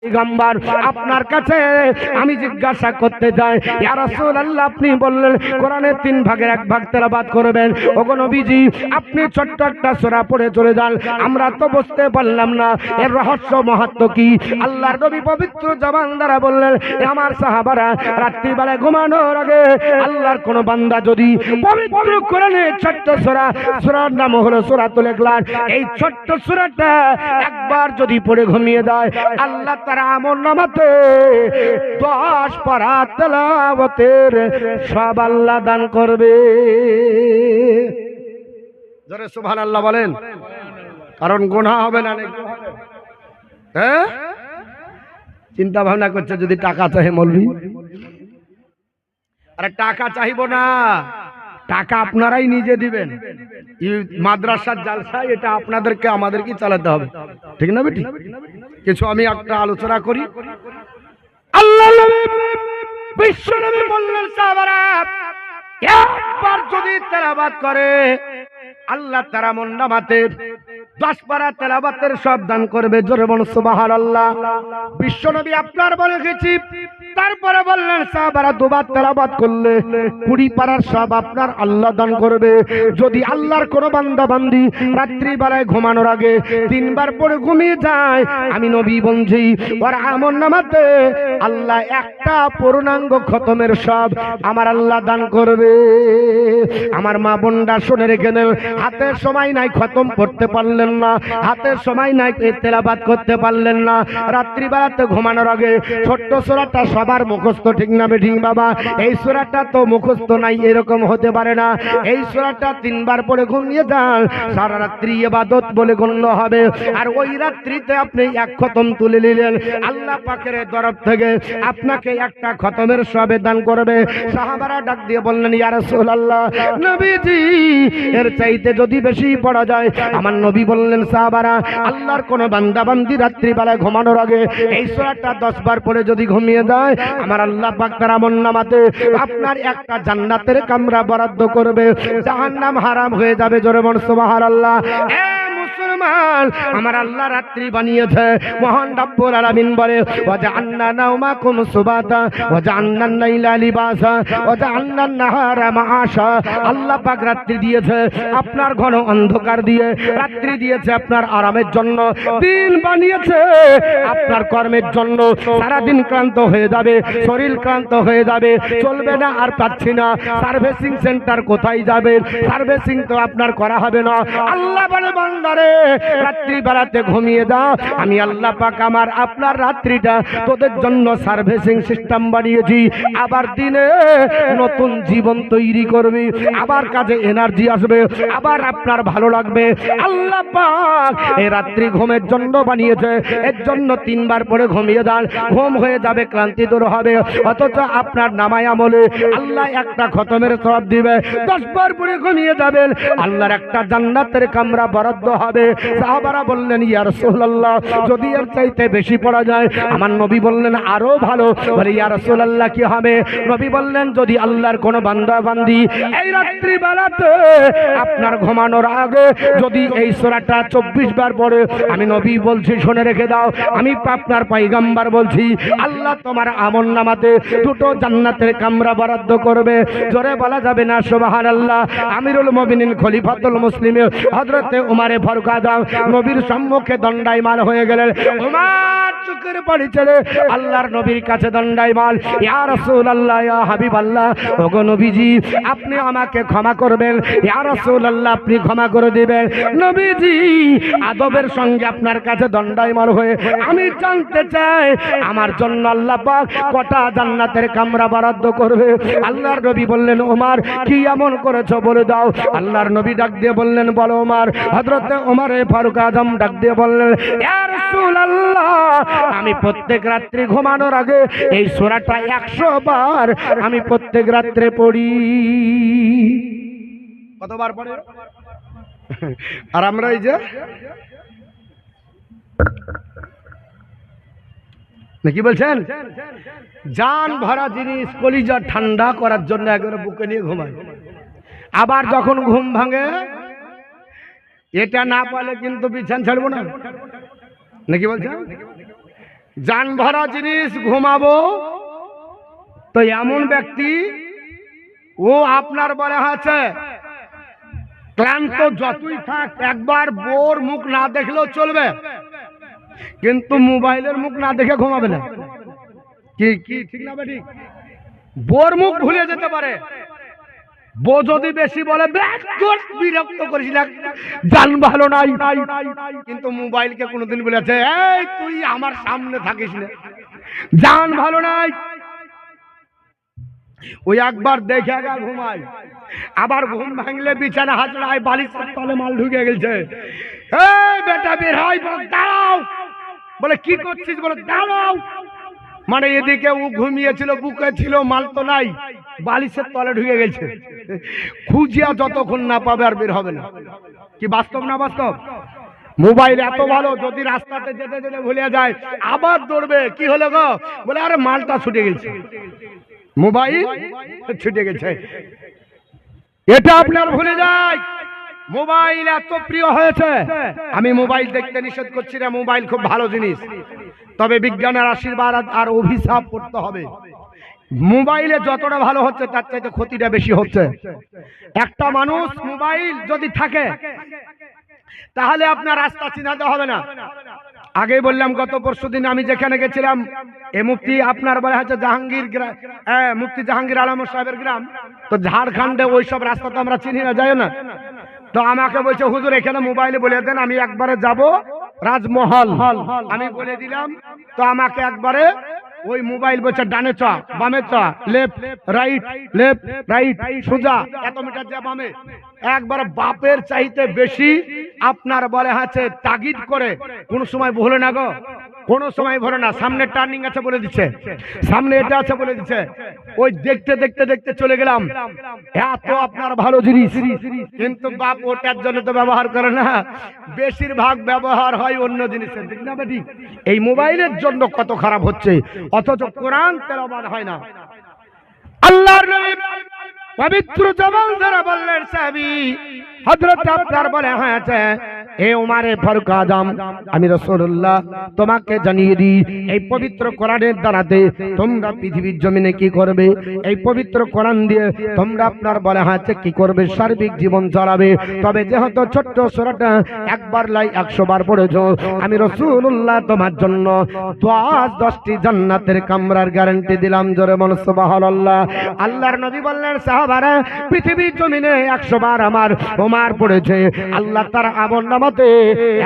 পয়গম্বর আপনার কাছে আমি জিজ্ঞাসা করতে চাই, ইয়া রাসূলুল্লাহ আপনি বললেন কোরআনের 3 ভাগের 1 ভাগ তেলাওয়াত করবেন। ওগো নবীজি আপনি ছোট্ট একটা সূরা পড়ে চলে যান, আমরা তো বুঝতে পারলাম না এর রহস্য মাহাত্ম্য কি। আল্লাহর নবী পবিত্র জবান দ্বারা বললেন, আমার সাহাবারা রাত্রিবেলায় ঘুমানোর আগে আল্লাহর কোন বান্দা যদি পবিত্র কোরআনের ছোট্ট সূরা, সূরার নাম হলো সূরাতুল ইখলাস, এই ছোট্ট সূরাটা একবার যদি পড়ে ঘুমিয়ে যায় আল্লাহ তার আমলনামাতে 10 পারা তেলাওয়াতের সব আল্লাহ দান করবে। জোরে সুবহানাল্লাহ বলেন, কারণ গুনাহ হবে না নাকি? হ্যাঁ, চিন্তা ভাবনা করছে যদি টাকা চাই মৌলভী, আরে টাকা চাইবো না, টাকা আপনারাই নিজে দিবেন। মাদ্রাসার জালসা এটা আপনাদেরকে আমাদেরকে চালাতে হবে, ঠিক না বেটি? কিছু আমি একটা আলোচনা করি। আল্লাহ নবী বিশ্ব নবী বললেন সাহাবারা একবার যদি তেলাওয়াত করে আল্লাহ তার আমলনামাতে 10 পারা তেলাওয়াতের সব দান করবে। জোরে বলুন সুবহানাল্লাহ। বিশ্ব নবী আপনার বলে গেছি, তারপরে বললেন সাহাবারা দুবার তেলাওয়াত করলে 20 পারার সব আপনার আল্লাহ দান করবে। যদি আল্লাহর কোন বান্দা বান্দি রাত্রি বেলায় ঘুমানোর আগে 3 বার পড়ে ঘুমিয়ে যায়, আমি নবী বলছি ওর আমলনামাতে আল্লাহ একটা পূর্ণাঙ্গ খতমের সব আমার আল্লাহ দান করবে। আমার মা বোনরা শুনে রেখে নেন, হাতের সময় নাই খতম পড়তে পারলেন না, হাতের সময় নাই তেলাওয়াত করতে পারলেন না, রাত্রি বেলাতে ঘুমানোর আগে ছোট্ট সূরাটা সবার মুখস্থ, ঠিক না বেঠিক বাবা? এই সূরাটা তো মুখস্থ নাই, এরকম হতে পারে না। এই সূরাটা 3 বার পড়ে ঘুমিয়ে যান, সারা রাত্রি ইবাদত বলে গণ্য হবে। আর ওই রাত্রিতে আপনি 1 খতম তুলে নিলেন, আল্লাহ পাকের তরফ থেকে আপনাকে একটা খতমের সবে দান করবে। সাহাবারা ডাক দিয়ে বললেন, ইয়া রাসূলুল্লাহ নবীজি এর চাইতে যদি বেশি পড়া যায়? আমার নবী বললেন, সাহাবারা আল্লাহর কোন বান্দা বান্দি রাত্রি বেলায় ঘুমানোর আগে এই সূরাটা 10 বার পড়ে যদি ঘুমিয়ে যায়, আমার আল্লাহ পাক তার আমলনামাতে আপনার একটা জান্নাতের কামরা বরাদ্দ করবে, জাহান্নাম হারাম হয়ে যাবে। জোরে বলুন সুবহানাল্লাহ। মুসলমান, আমার আল্লাহ রাত্রি বানিয়েছে, মহান রব্বুল আলামিন বলে ওয়াজআলনা নাওমাকুম সুবাতা ওয়াজআলনান লাইলা লিবাসা ওয়াজআলনান নাহারা মাআশা। আল্লাহ পাক রাত্রি দিয়েছে আপনার ঘন অন্ধকার দিয়ে, রাত্রি দিয়েছে আপনার আরামের জন্য, দিন বানিয়েছে আপনার কর্মের জন্য। সারা দিন ক্লান্ত হয়ে যাবে, শরীর ক্লান্ত হয়ে যাবে, চলবে না আর পাচ্ছি না, সার্ভিসিং সেন্টার কোথায় যাবে? সার্ভিসিং তো আপনার করা হবে না। আল্লাহ বলে বান্দারে রাত্রি বেলাতে ঘুমিয়ে দাও, আমি আল্লাহ পাক আমার আপনার রাত্রিটা তোদের জন্য সার্ভিসিং সিস্টেম বানিয়েছি। আবার দিনে নতুন জীবন তৈরি করবি, আবার কাজে এনার্জি আসবে, আবার আপনার ভালো লাগবে। আল্লাহ পাক এই রাত্রি ঘুমের জন্য বানিয়েছে, এর জন্য 3 বার পরে ঘুমিয়ে যান, ঘুম হয়ে যাবে, ক্লান্তি দূর হবে। অথচ আপনার নামায় আমলে আল্লাহ একটা খতমের সওয়াব দিবে। 10 বার পরে ঘুমিয়ে যাবেন, আল্লাহর একটা জান্নাতের কামরা বরাদ্দ হবে। সাহাবারা বললেন, ইয়া রাসূলুল্লাহ যদি এর চাইতে বেশি পড়া যায়? আমার নবী বললেন, আরো ভালো। বলে, ইয়া রাসূলুল্লাহ কি হবে? নবী বললেন, যদি আল্লাহর কোন বান্দা বান্দি এই রাত্রি বেলাতে আপনার ঘুমানোর আগে যদি এই সূরাটা 24 বার পড়ে, আমি নবী বলছি শুনে রেখে দাও, আমি আপনার পয়গম্বর বলছি আল্লাহ তোমার আমলনামাতে 2টো জান্নাতের কামরা বরাদ্দ করবে। জোরে বলা যাবে না সুবহানাল্লাহ? আমিরুল মুমিনিন খলিফাতুল মুসলিমিন হযরতে উমরে ফারুক আযম নবীর সম্মুখে দণ্ডায়মান হয়ে গেলেন। উমর চোখের পানি ছেড়ে আল্লাহর নবীর কাছে দণ্ডায়মান, ইয়া রাসূলুল্লাহ, ইয়া হাবিবাল্লাহ, ওগো নবীজি আপনি আমাকে ক্ষমা করবেন, ইয়া রাসূলুল্লাহ আপনি ক্ষমা করে দিবেন। নবীজি আদবের সঙ্গে আপনার কাছে দণ্ডায়মান হয়ে আমি জানতে চাই আমার জন্য আল্লাহ পাক কটা জান্নাতের কামরা বরাদ্দ করবে? আল্লাহর নবী বললেন, ওমর কি এমন করেছো বলে দাও। আল্লাহর নবী ডাক দিয়ে বললেন, বলো ওমর। হযরতে ওমরে ফারুক আযম ডাক দিয়ে বললেন, ইয়া রাসূলুল্লাহ আমি প্রত্যেক রাত্রি ঘুমানোর আগে এই সূরাটা 100 বার আমি প্রত্যেক রাত্রে পড়ি। কতবার পড়ে? আর আমরা এই যে নাকি বলছেন, জান ভরা জিনিস কলিজা ঠান্ডা করার জন্য একবারে বুকে নিয়ে ঘুমায়, আবার যখন ঘুম ভাঙে এটা না পালে কিন্তু বিছান ছাড়বো না, নাকি বলছেন? জান ভরা জিনিস ঘুমাবো, তো এমন ব্যক্তি ও আপনার বলে আছে ক্লান্ত যতই থাক একবার বোর মুখ না দেখলেও চলবে, কিন্তু মোবাইলের মুখ না দেখে ঘুমাবে না। কি কি ঠিক না ঠিক? বোর মুখ ভুলে যেতে পারে। বো যদি বেশি বলে বিরক্ত করিস না, জান ভালো নাই, কিন্তু মোবাইলকে কোনোদিন বলেছে এই তুই আমার সামনে থাকিস না, জান ভালো নাই। ওই একবার দেখে ঘুমায়, আবার ঘুম ভাঙলে বিছানা হাজরায় বালিশের তলে মাল ঢুকে গেছে। এই বেটা বের হয়, বলে দাঁড়াও, বলে কি করছিস, বলে দাঁড়াও। মানে এদিকে ও ঘুমিয়েছিল, বুকে ছিল, মাল তো নাই, বালিশের তলে ঢুকে গেছে। খুঁজিয়া যতক্ষণ না পাবে আর বের হবে না। কি বাস্তব না বাস্তব? মোবাইল এত ভালো, যদি রাস্তাতে যেতে যেতে ভুলে যায় আবার দৌড়বে, কি হলো গো, বলে আরে মালটা ছুটে গেছে, মোবাইল ছুটে গেছে। এটা আপনার ভুলে যায়। মোবাইল এত প্রিয় হয়েছে, আমি মোবাইল দেখতে নিষেধ করছি না, মোবাইল খুব ভালো জিনিস, তবে বিজ্ঞানের আশীর্বাদ আর অভিশাপ করতে হবে। মোবাইলে যতটা ভালো হচ্ছে তার চাইতে ক্ষতিটা বেশি হচ্ছে। একটা মানুষ মোবাইল যদি থাকে তাহলে আপনার রাস্তা চিনাতে হবে না। আগে বললাম গত পরশুদিন আমি যেখানে গেছিলাম, এ মুফতি আপনার বলা হচ্ছে জাহাঙ্গীর, মুফতি জাহাঙ্গীর আলম সাহেবের গ্রাম, তো ঝাড়খণ্ডে ওইসব রাস্তা তো আমরা চিনি না, যাই না। তো আমাকে বলছে হুজুর এখানে মোবাইলে বলে দেন, আমি একবারে যাব রাজমহল, আমি বলে দিলাম। তো আমাকে একবারে ওই মোবাইল বলছে ডানে চ, বামে চ, লেফট রাইট, লেফট রাইট, সোজা এত মিটার যা বামে, একবার বাপের চাইতে বেশি আপনার বলে আছে তাগিদ করে। কোন সময় ভুলে না গো, কোন সময় ভরে না। সামনে টার্নিং আছে বলে দিচ্ছে, সামনে এটা আছে বলে দিচ্ছে, ওই দেখতে দেখতে দেখতে চলে গেলাম। এত আপনার ভালো জিনিস, কিন্তু বাপ ওটার জন্য তো ব্যবহার করে না, বেশিরভাগ ব্যবহার হয় অন্য জিনিসের, ঠিক না বেটি? এই মোবাইলের জন্য কত খারাপ হচ্ছে, অথচ কোরআন তেলাওয়াত হয় না। আল্লাহর নবী পবিত্র জবান ধরে বললেন সাহাবী হযরত আপনার বলে হয়েছে, হে উমারে ফারুক আজম, আমি রাসূলুল্লাহ তোমাকে জানিয়ে দিই, এই পবিত্র কোরআনের দ্বারাতে তোমরা পৃথিবীর জমিনে কি করবে, এই পবিত্র কোরআন দিয়ে তোমরা আপনার বলা হয়েছে কি করবে, সার্বিক জীবন চালাবে। তবে যেহেতু ছোট্ট সূরাটা একবার লাই 100 বার পড়েছো, আমি রাসূলুল্লাহ তোমার জন্য 10টি জান্নাতের কামরার গ্যারান্টি দিলাম। জোরে বলো সুবহানাল্লাহ। আল্লাহর নবী বললেন সাহাবারা, পৃথিবীর জমিনে 100 বার আমার ওমর পড়েছে, আল্লাহ তার আমলনামাতে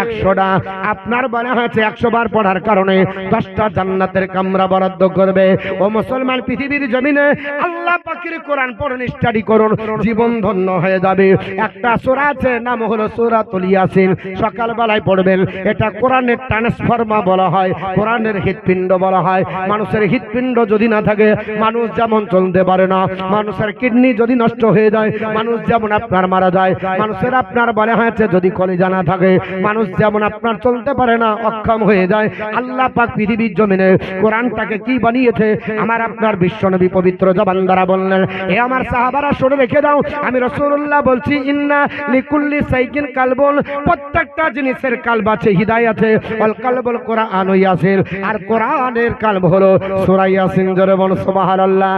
100টা আপনার বলা হয়েছে 100 বার পড়ার কারণে 10টা জান্নাতের কামরা বরাদ্দ করবে। ও মুসলমান, পৃথিবীর জমিনে আল্লাহ পাকের কোরআন পড়ুন, স্টাডি করুন, জীবন ধন্য হয়ে যাবে। একটা সূরা আছে, নাম হলো সূরাতুল ইয়াসিন, সকাল বেলায় পড়বেন। এটা কোরআনের ট্রান্সফর্মার বলা হয়, কোরআনের হৃৎপিণ্ড বলা হয়। মানুষের হৃৎপিণ্ড যদি না থাকে মানুষ যেমন চলতে পারে না, মানুষের কিডনি যদি নষ্ট হয়ে যায় মানুষ যেমন আপনার মারা যায়, মানুষের আপনার বলা হয়েছে যদি কলিজা না থাকে মানুষ যেমন আপনার চলতে পারে না, অক্ষম হয়ে যায়। আল্লাহ পাক পৃথিবীর জমিনে কোরআনটাকে কি বানিয়েছে, আমার আপনার বিশ্বনবী পবিত্র জবান দ্বারা বললেন, এ আমার সাহাবারা শুনে রেখে দাও, আমি রাসূলুল্লাহ বলছি, ইন্না লিকুল্লি সাইকিন কালবুন, প্রত্যেকটা জিনিসের কালব আছে, হৃদয় আছে। আল কালবুল কোরআন ইয়াসিন, আর কোরআনের কালব হলো সূরা ইয়াসিন। জোরে বল সুবহানাল্লাহ।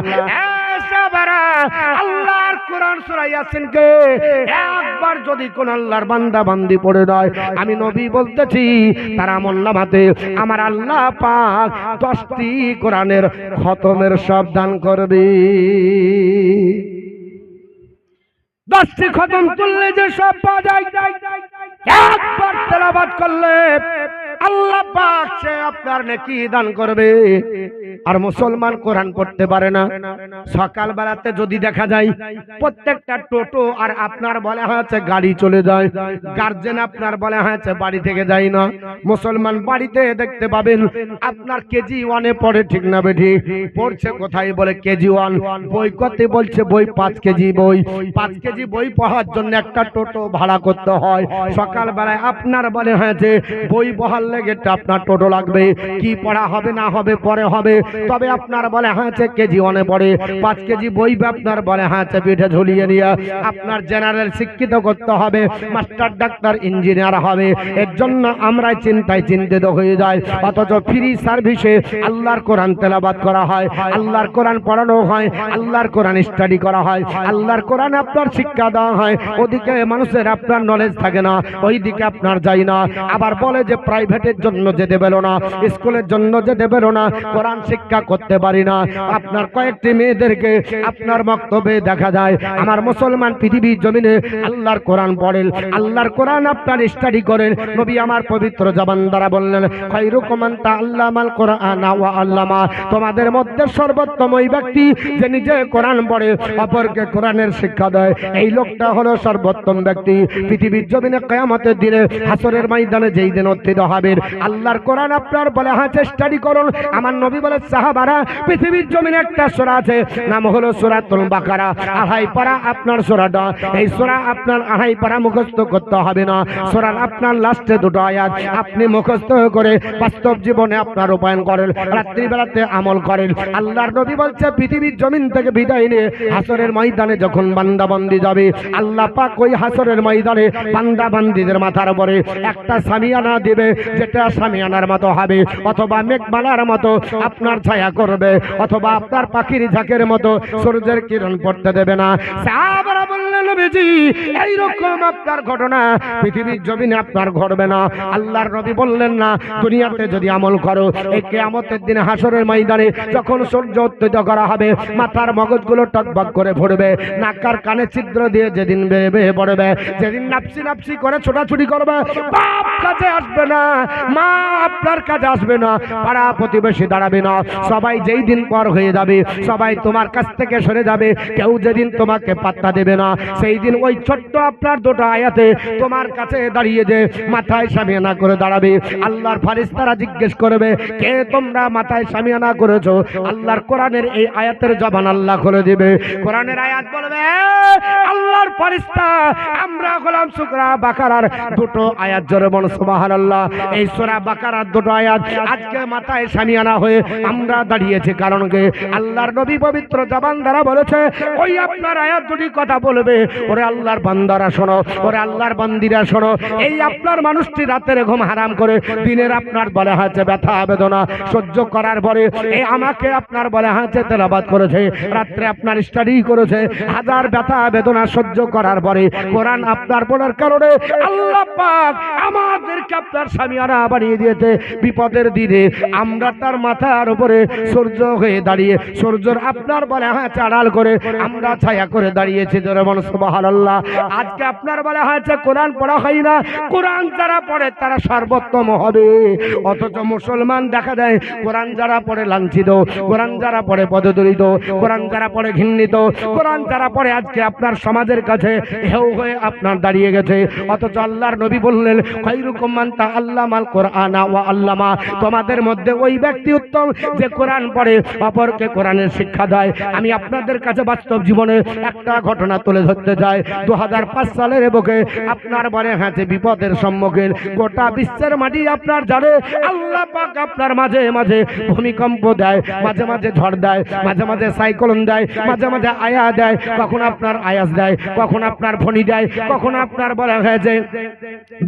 আল্লাহর কোরআন সূরা ইয়াসিনকে একবার যদি কোন আল্লাহর বান্দা বান্দি পড়ে দেয়, আমি নবী বলতেছি তার আমলনামাতে আমার আল্লাহ পাক 10টি কোরআনের খতমের সব দান করবে। 10টি খতম করলে যে সব পাওয়া যায়, একবার তেলাওয়াত করলে আল্লাহ পাক সে আপনার নেকি দান করবে। আর মুসলমান কোরআন পড়তে পারে না, সকাল বেলাতে যদি দেখা যায় প্রত্যেকটা টোটো আর আপনার বলা হয়েছে গাড়ি চলে যায়, গার্জেন আপনার বলা হয়েছে বাড়ি থেকে যায় না। মুসলমান বাড়িতে দেখতে পাবেন আপনার কেজি 1-এ পড়ে, ঠিক না বেঠি? পড়ছে কোথায়, বলে কেজি 1 বই কত, বলছে বই 5 কেজি বই। 5 কেজি বই পড়ার জন্য একটা টোটো ভাড়া করতে হয়। সকাল বেলায় আপনার বলে হয়েছে বই বহালে হলে গেটটা আপনার টোটো লাগবে, কি পড়া হবে না হবে পরে হবে, তবে আপনার বলে হয়েছে কেজি অনে পড়ে 5 কেজি বই আপনার বলে হয়েছে পিঠে ঝুলিয়ে নিয়ে আপনার জেনারেল শিক্ষিত করতে হবে, মাস্টার ডাক্তার ইঞ্জিনিয়ার হবে। এর জন্য আমরা চিন্তায় চিন্তিত হয়ে যাই, অথচ ফ্রি সার্ভিসে আল্লাহর কোরআন তেলাওয়াত করা হয়, আল্লাহর কোরআন পড়ানো হয়, আল্লাহর কোরআন স্টাডি করা হয়, আল্লাহর কোরআন আপনার শিক্ষা দেওয়া হয়। ওদিকে মানুষের আপনার নলেজ থাকে না, ওই দিকে আপনার যাই না। আবার বলে যে প্রাইভেটের জন্য যেতে বেরো না, স্কুলের জন্য যেতে বেরো না, কোরআন শিক্ষা করতে পারি না। আপনার কয়েকটি মেয়েদেরকে আপনার বক্তব্যে দেখা যায় আমার মুসলমান পৃথিবীর জমিনে আল্লাহর কোরআন পড়েন, আল্লাহর কোরআন আপনার স্টাডি করেন। নবী আমার পবিত্র জবান দ্বারা বললেন, খায়রুকুম মান তাআল্লামাল কোরআন ওয়া আল্লামা, তোমাদের মধ্যে সর্বোত্তম ওই ব্যক্তি যে নিজে কোরআন পড়ে অপরকে কোরআনের শিক্ষা দেয়, এই লোকটা হলো সর্বোত্তম ব্যক্তি। পৃথিবীর জমিনে কিয়ামতের দিনে হাসরের ময়দানে যেই দিন উত্থিত হবেন, আল্লাহর কোরআন আপনার বলে হাতে স্টাডি করুন। আমার নবী বলে, সাহাবারা পৃথিবীর জমিনে একটা সূরা আছে, নাম হলো সূরাতুল বাকারা, 2.5 পারা আপনার সূরাটা। এই সূরা আপনার 2.5 পারা মুখস্থ করতে হবে না, সূরার আপনার লাস্টে দুটো আয়াত আপনি মুখস্থ করে বাস্তব জীবনে আপনার রূপায়ণ করেন, রাত্রি বেলাতে আমল করেন। আল্লাহর নবী বলছে, পৃথিবীর জমিন থেকে বিদায় নিয়ে হাসরের ময়দানে যখন বান্দা বান্দি যাবে, আল্লাহ পাক ওই হাসরের ময়দানে বান্দা বান্দিদের মাথার উপরে একটা সামিয়ানা দিবে, যেটা সামিয়ানার মতো হবে, অথবা মেঘমালার মতো আপনার ছায়া করবে, অথবা আপনার পাখির ঝাঁকের মতো সূর্যের কিরণ পড়তে দেবে না। সাহাবারা বললেন, নবীজি এইরকম আপনার ঘটনা পৃথিবীর জমিনে আপনার ঘটবে না। আল্লাহর নবী বললেন, না, দুনিয়াতে যদি আমল করো, এই কিয়ামতের দিন হাসরের ময়দানে যখন সূর্য উত্থিত করা হবে, মাথার মগজগুলো টকবক করে ফুটবে, নাকার কানে ছিদ্র দিয়ে যেদিন বেয়ে বেয়ে পড়বে, যেদিন নাপসি নাপসি করে ছোটাছুটি করবে, বাপ কাছে আসবে না, মা আপনার কাছে আসবে না, পাড়া প্রতিবেশী দাঁড়াবে না, সবাই যেই দিন পর হয়ে যাবে, সবাই তোমার কাছ থেকে সরে যাবে, কেউ যেদিন তোমাকে পাত্তা দেবে না, সেই দিন ওই ছোট্ট আপনার দুটো আয়াতে তোমার কাছে দাঁড়িয়ে যে মাথায় সামিয়ানা করে দাঁড়াবে। আল্লাহর ফেরেশতারা জিজ্ঞেস করবে, কে তোমরা মাথায় সামিয়ানা করেছো? আল্লাহর কোরআনের এই আয়াতের জবান আল্লাহ খুলে দিবে। কোরআনের আয়াত বলবে, আল্লাহর ফেরেশতা আমরা হলাম সূরা বাকারার দুটো আয়াত, জোরে বল সুবহানাল্লাহ। এই সূরা বাকারার দুটো আয়াত আজকে মাথায় সামিয়ানা হয়ে আমরা দাঁড়িয়েছি, কারণ কি আল্লাহর নবী পবিত্র জবান দ্বারা বলেছে, ওই আপনার আয়াত দুটি কথা বলবে, ওরে আল্লাহর বান্দারা শোনো, ওরে আল্লাহর বান্দিরা শোনো, এই আপনার মানুষটি রাতের ঘুম হারাম করে দিনের আপনার বলে হাতে ব্যথা বেদনা সহ্য করার পরে এই আমাকে আপনার বলে হাতে তেলাওয়াত করেছে, রাত্রে আপনার স্টাডি করেছে, হাজার ব্যথা বেদনা সহ্য করার পরে কোরআন আপনার বলার কারণে আল্লাহ পাক আমাদেরকে আপনার সামিয়ানা বানিয়ে দিয়েছে। বিপদের দিনে আমরা তার মাথার উপরে সূর্য হয়ে দাঁড়িয়ে, সূর্যের আপনার বলে হাতে আড়াল করে আমরা ছায়া করে দাঁড়িয়েছি, জোরে বল সুবহানাল্লাহ। আজকে আপনার বলে হাতে কোরআন পড়া হয় না, কোরআন যারা পড়ে তারা সর্বোত্তম হবে, অথচ মুসলমান দেখা যায় কোরআন যারা পড়ে লাঞ্ছিত, কোরআন যারা পড়ে পদদলিত, কোরআন যারা পড়ে ঘৃণিত, কোরআন যারা পড়ে আজকে আপনার সমাজের কাছে হেউ হয়ে আপনার দাঁড়িয়ে গেছে। অথচ আল্লাহর নবী বললেন, খায়রুকুম মান তাআল্লামাল কোরআনা ওয়া আল্লামা, তোমাদের মধ্যে ওই ব্যক্তি উত্তম যে কোরআন পড়ে অপরকে কোরআনের শিক্ষা দেয়। আমি আপনাদের কাছে বাস্তব জীবনে একটা ঘটনা তুলে ধরতে চাই। 2005 সালের বুকে আপনার বলে হাতে বিপদের সম্মুখীন গোটা বিশ্বের মাটি আপনার জানে, আল্লাহ পাক আপনার মাঝে মাঝে ভূমিকম্প দেয়, মাঝে মাঝে ঝড় দেয়, মাঝে মাঝে সাইক্লোন দেয়, মাঝে মাঝে আয়া দেয়, কখন আপনার আয়াস দেয়, কখন আপনার ফণি দেয়, কখন আপনার বলা হয়েছে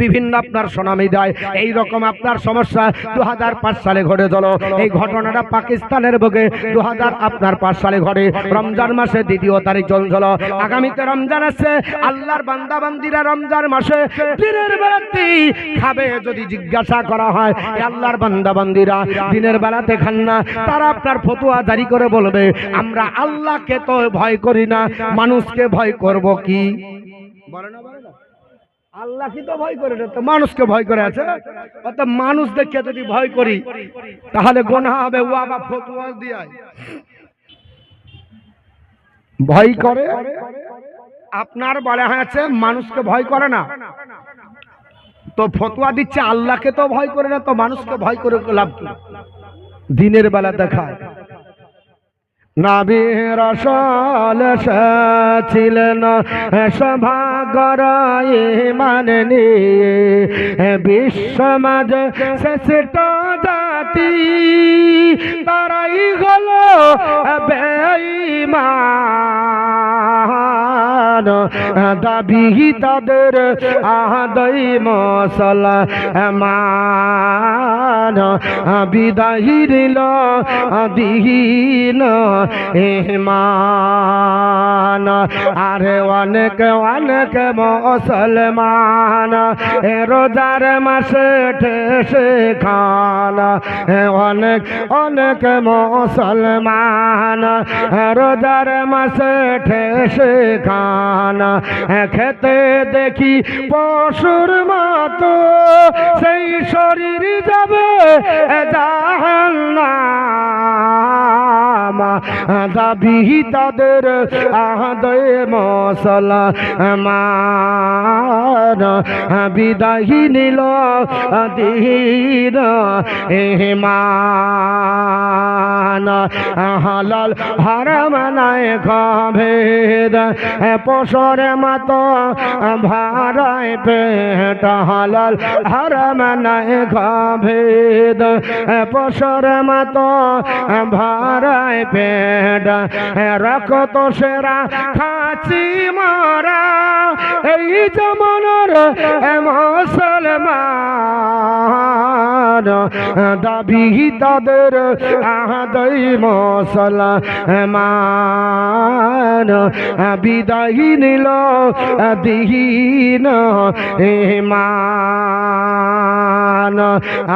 বিভিন্ন আপনার সুনামি দেয়। এই রকম আপনার সমস্যা 2005 সালে ঘটেছিল। এই ঘটনাটা পাকিস্তানের বুকে 2005 সালে ঘটে, রমজান মাসে 2 তারিখ চলছিল। আগামীতে রমজান আসছে, আল্লাহর বান্দা বান্দিরা রমজান মাসে দিনের বেলাতে খাবে যদি জিজ্ঞাসা করা হয়, আল্লাহর বান্দা বান্দিরা দিনের বেলাতে খান না, তারা আপনার ফতোয়া জারি করে বলবে, আমরা আল্লাহকে তো ভয় করি না, মানুষকে ভয় করব কি? বলে না, বলে না, আল্লাহ কি তো ভয় করে না, তো মানুষকে ভয় করে আছে। অত মানুষ দেখে যদি ভয় করি তাহলে গুনাহ হবে। ও আবার ফতোয়া দিয়ে ভয় করে, আপনার বলা হয়েছে মানুষকে ভয় করে না, তো ফতোয়া দিচ্ছে আল্লাহকে তো ভয় করে না, তো মানুষকে ভয় করে লাভ কি? দিনের বেলা দেখায় নবী রাসূল ছিলেন সভাগর ঈমান নিয়ে বিশ্ব মাঝে শ্রেষ্ঠ জাতি তারাই হলো বেঈমান দাবি তাদের আদাই মুসলমান বিদায় দিল দিন ইমান আরে অনেক অনেক মুসলমান রোজার মাসে ঠেসে খান অনেক অনেক মুসলমান রোজার মাসে ঠেসে খান খেতে দেখি পশুর মতো সেই শরীর যাবে জাহান্নাম দাবি তাদের আদায় মুসলমান বিদায় নিল দিন ইমান হালাল হারাম নাই ভেদ পশুর মতো ভাড়ায় পেট হালাল হারাম নাই ভেদ পশুর মতো ভাড়ায় পেট রক্ত সেরা খাচি মারা এই জমানার মুসলমান দাবি তাদের আদায় মুসলমান বিদায় নিল দিন ইমান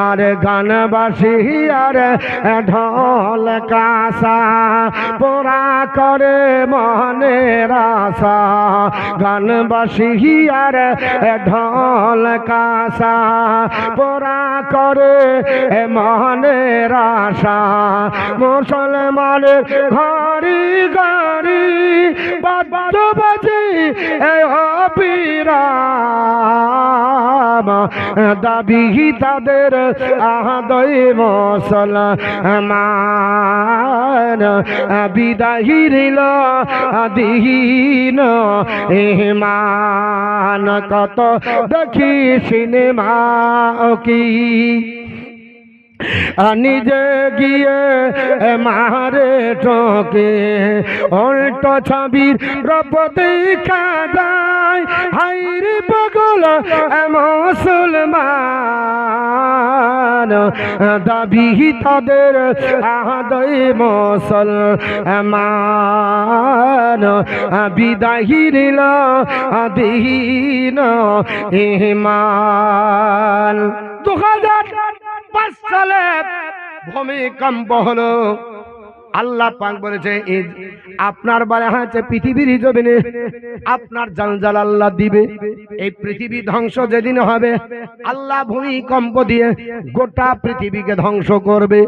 আর গানবাসী আর ঢোল কাসা পোড়া করে মনের আশা গানবাসী আর ঢোল কাসা পোড়া করে মনের আশা মুসলমানের ঘরি ঘরি বাদ্য বাজে অবিরাম দাবি তাদের আদায় মুসলমান বিদায় নিল দিন ইমান কত দেখি সিনেমা কি নিজে গিয়ে মারে ঠকে উল্টো ছবির রূপ দেখা যায় হাইরে পাগল মুসলমান দাবি তাদের আদায় মুসলমান বিদায় নিল দিন ইমান 2005 সালে ভূমিকম্প হলো আল্লাহ পাক বলেছে আপনার বারে হচ্ছে পৃথিবীর জমিনে আপনার জালজাল আল্লাহ দিবে এই পৃথিবী ধ্বংস যেদিন হবে আল্লাহ ভূমিকম্প দিয়ে গোটা পৃথিবীকে ধ্বংস করবে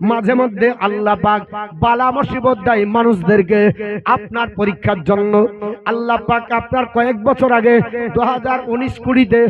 মাঝে মধ্যে আল্লাহ পাক বালা মুসিবত দেয় মানুষদেরকে আপনার পরীক্ষার জন্য আল্লাহ পাক আপনার কয়েক বছর আগে 2019-20তে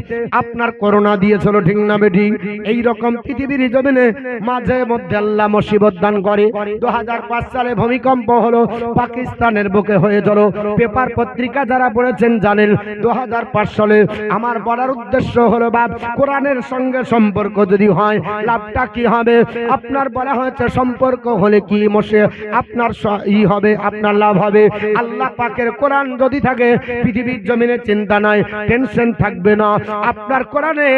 আপনার করোনা দিয়েছিল ঠিক না বেটি এই রকম পৃথিবীর জমিনে মাঝে মধ্যে আল্লাহ মুসিবত দান করে 2005 সালে ভূমিকম্প হলো পাকিস্তানের বুকে হয়েছিল পেপার পত্রিকা যারা পড়েছেন জানেন 2005 সালে আমার বলার উদ্দেশ্য হলো বাপ কোরআনের সঙ্গে সম্পর্ক যদি হয় লাভটা কি হবে আপনার বলা হয়েছে সম্পর্ক হলে কি মশে আপনার ই হবে আপনার লাভ হবে আল্লাহ পাকের কোরআন যদি থাকে পৃথিবীর জমিনে চিন্তা নাই টেনশন থাকবে না আপনার কোরআনে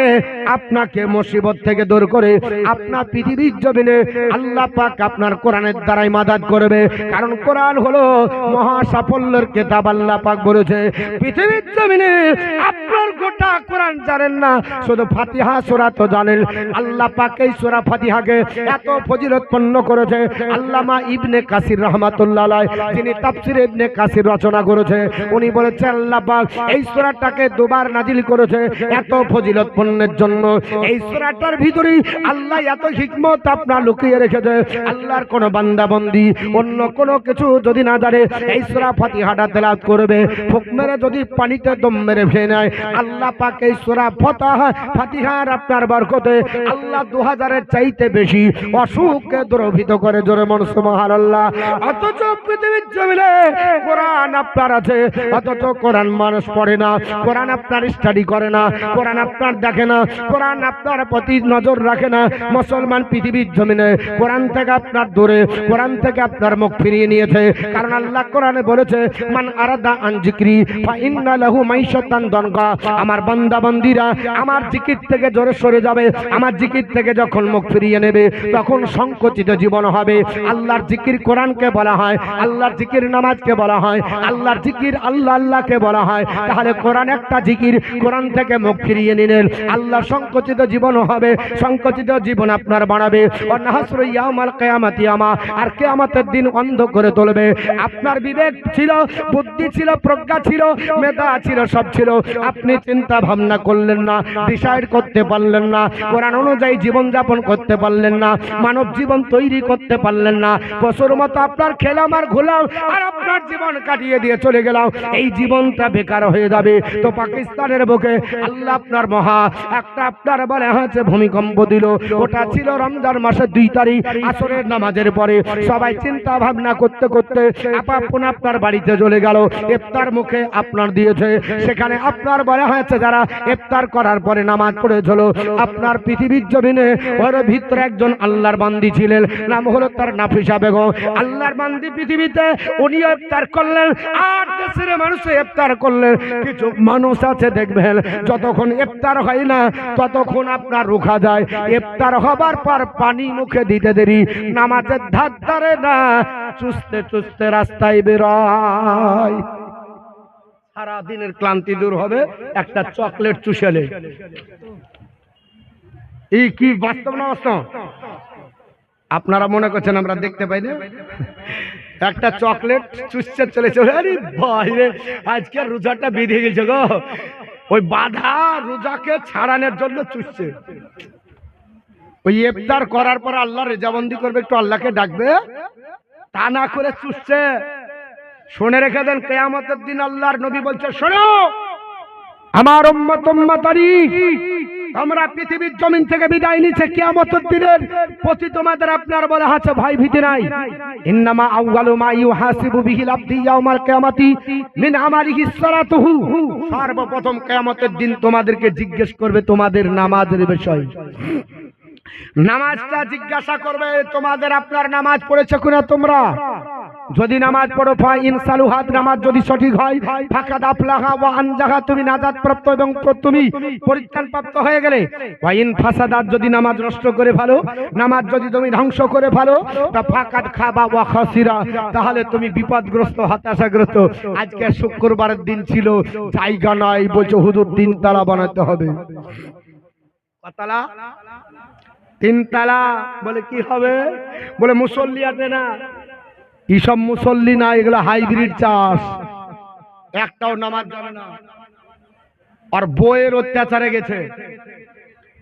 আপনাকে মুসিবত থেকে দূর করে আপনার পৃথিবীর জমিনে আল্লাহ পাক আপনার কোরআনের দ্বারাই মাদাদ করবে কারণ কোরআন হলো মহা সাফল্যের কিতাব আল্লাহ পাক বলেছে পৃথিবীর জমিনে আপনার গোটা কোরআন জানেন না শুধু ফাতিহা সূরা তো জানেন আল্লাহ পাক এই সূরা ফাতিহাকে এত ফজিলতপূর্ণ করেছে আল্লামা ইবনে কাসির রাহমাতুল্লাহ আলাইহি যিনি তাফসীর ইবনে কাসির রচনা করেছে উনি বলেছেন আল্লাহ পাক এই সূরাটাকে দুবার নাজিল করেছে এত ফজিলতপূর্ণের জন্য এই সূরাটার ভিতরে আল্লাহ এত হিকমত আপনার লুকিয়ে রেখেছে আল্লাহর কোন বান্দা বন্দি অন্য কোনো কিছু যদি না জানে এই সূরা ফাতিহাটা তেলাওয়াত করবে ফুক মেরে যদি পানিতে দম মেরে ফেলে নেয় আল্লাহ পাক এই সূরা ফাতিহার আপনার বরকতে আল্লাহ 2000-এর চাইতে বেশি অসুখকে দূরীভূত করে। জোরে বলুন সুবহানাল্লাহ। অথচ পৃথিবীর জমিনে কোরআন আপনার আছে, অথচ কোরআন মানুষ পড়ে না, কোরআন আপনার স্টাডি করে না, কোরআন আপনার দেখে না, কোরআন আপনার প্রতি নজর রাখে না। মুসলমান পৃথিবীর জমিনে কোরআন থেকে আপনার দূরে, কোরআন থেকে আপনার মুখ ফিরিয়ে নিয়েছে। কারণ আল্লাহ কোরআনে বলেছে, মান আরাদা আন যিকরি ফা ইন্না লাহু মাইশাতান দনকা। আমার বান্দা বান্দীরা আমার জিকির থেকে জোরে সরে যাবে, আমার জিকির থেকে যখন মুখ ফিরিয়ে নেবে তখন সংকুচিত জীবন হবে। আল্লাহর জিকির কোরআনকে বলা হয়, আল্লাহর জিকির নামাজকে বলা হয়, আল্লাহর জিকির আল্লাহ আল্লাহকে বলা হয়। তাহলে কোরআন একটা জিকির, কোরআন থেকে মুখ ফিরিয়ে নিলেন, আল্লাহ সংকুচিত জীবন হবে, সংকুচিত জীবন আপনার বানাবে। ওয়ানহাসরু ইয়াউমাল কিয়ামাতি আমা, আর কিয়ামতের দিন অন্ধ করে তুলবে। আপনার বিবেক ছিল, বুদ্ধি ছিল, প্রজ্ঞা ছিল, মেধা ছিল, সব ছিল, আপনি চিন্তা ভাবনা করলেন না, ডিসাইড করতে পারলেন না, কোরআন অনুযায়ী জীবন যাপন করতে পারলেন না, মানব জীবন তৈরি করতে পারলেন না। পশুর মতো আপনার খেলাম আর ঘুলাম আর আপনার জীবন কাটিয়ে দিয়ে চলে গেলাম, এই জীবনটা বেকার হয়ে যাবে। তো পাকিস্তানের বুকে আল্লাহ আপনার মহা একটা আপনার বলে হয়েছে ভূমিকম্প দিল। ওটা ছিল রমজান মাসের 2 তারিখ আসরের নামাজের পরে। সবাই চিন্তা ভাবনা করতে করতে আপন আপনার বাড়িতে চলে গেল। ইফতার মুখে আপনার দিয়েছে, সেখানে আপনার বলা হয়েছে যারা ইফতার করার পরে নামাজ পড়েছিল, আপনার পৃথিবীর জমিনে ওর ভিতরে একজন আল্লাহর বান্দি ছিলেন, নাম হলো তার নাফিসা বেগম। আল্লাহর বান্দি পৃথিবীতে উনি ইফতার করলেন আর দেশের মানুষ ইফতার করলেন। কিছু মানুষ আছে দেখবেন যতক্ষণ ইফতার হয় না ততক্ষণ আপনার রুখা যায়, ইফতার হবার পর পানি মুখে দিতে দেরি, নামাজের ধার ধারে না, চুষতে চুষতে রাস্তায় বেরোয়। সারা দিনের ক্লান্তি দূর হবে একটা চকলেট চুষেলে। এই কি বাস্তব না বাস্তব? আপনারা মনে করছেন আমরা দেখতে পাই না? একটা চকলেট চুষছে চলে চলে, আরে বাইরে আজকে রোজাটা বেঁধে গেছে গো, ওই বাধা রোজাকে ছাড়ানোর জন্য চুষছে। ওই ইফতার করার পর আল্লাহ রেজাবন্দি করবে, একটু আল্লাহকে ডাকবে, তা না করে চুষছে। শুনে রেখে দেন, কিয়ামতের দিন আল্লাহর নবী বলছে, শোনো আমার উম্মত উম্মতারি, আমরা পৃথিবীর জমিন থেকে বিদায় নিচ্ছে, কিয়ামতের দিনের প্রতি তোমাদের আপনার বলা আছে ভয় ভীতি নাই। ইন্নামা আউয়ালু মা ইউহাসিবু বিহিল আবদি ইয়াউমাল কিয়ামাতি মিন আমালিহি সালাতুহু, সর্বপ্রথম কিয়ামতের দিন তোমাদেরকে জিজ্ঞেস করবে তোমাদের নামাজের বিষয়। নামাজটা জিজ্ঞাসা করবে তোমাদের আপনার নামাজ পড়েছো কিনা তোমরা। যদি নামাজ পড়ো ফা ইনসালুহাত, নামাজ যদি সঠিক হয়, ফাকাদ আফলাহা ওয়া আনজাহা, তুমি নাজাত প্রাপ্ত এবং তুমি পরিত্রাণ প্রাপ্ত হয়ে গেলে। ওয়া ইন ফাসাদাত, যদি নামাজ নষ্ট করে ফেলো, নামাজ যদি তুমি ধ্বংস করে ফেলো, তা ফাকাদ খাবা ওয়া খাসিরা, তাহলে তুমি বিপদগ্রস্ত, হতাশাগ্রস্ত। আজকে শুক্রবারের দিন ছিল, জায়গা নাই, বলছো হুজুর 3 তালা বানাতে হবে। কতলা? 3 তালা। বলে কি হবে? বলে মুসল্লি আছে না, এইসব মুসল্লি না, এগুলো হাইব্রিড চাষ, একটাও নামাজ জানে না। আর বউয়ের অত্যাচারে গেছে,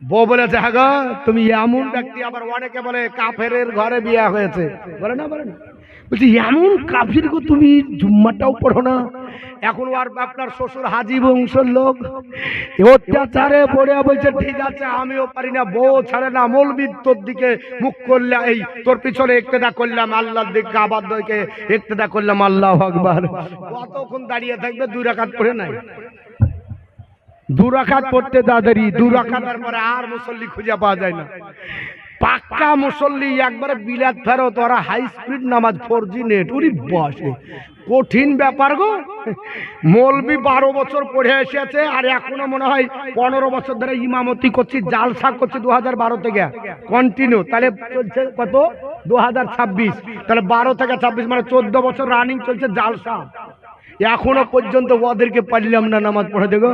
বউ বলেছে হ্যাঁ গো তুমি এমন ব্যক্তি, আবার অনেকে বলে কাফেরের ঘরে বিয়ে হয়েছে, বলে না, বলে না, বলছি এমন কাফির গো তুমি জুম্মাটাও পড়ো না। এখন আর আপনার শ্বশুর হাজি বংশের লোক, অত্যাচারে পড়ে বলছে ঠিক আছে আমিও পারি না, বউ ছাড়ে না, মৌলবীর তোর দিকে মুখ করলে, এই তোর পিছনে ইক্তেদা করলাম, আল্লাহর দিকে কাবার দিকে ইক্তেদা করলাম, আল্লাহু আকবার। কতক্ষণ দাঁড়িয়ে থাকবে? 2 রাকাত পড়ে নাই, 2 রাকাত পড়তে দাদারি, 2 রাকাতের পরে আর মুসল্লি খুঁজে পাওয়া যায় না। পাক্কা মুসল্লি একবারে বিলাত ফেরত, ওরা হাই স্পিড নামাজ, 4G নেট। উরি বসে কঠিন ব্যাপার গো। মৌলবি 12 বছর পড়ে এসেছে আর এখনো মনে হয় 15 বছর ধরে ইমামতি করছি, জালসা করছি 2012 থেকে কন্টিনিউ। তাহলে চলছে কত? 2026। তাহলে 12 থেকে 26 মানে 14 বছর রানিং চলছে জালসা। এখনো পর্যন্ত ওদেরকে পারলাম না নামাজ পড়ে দেবো।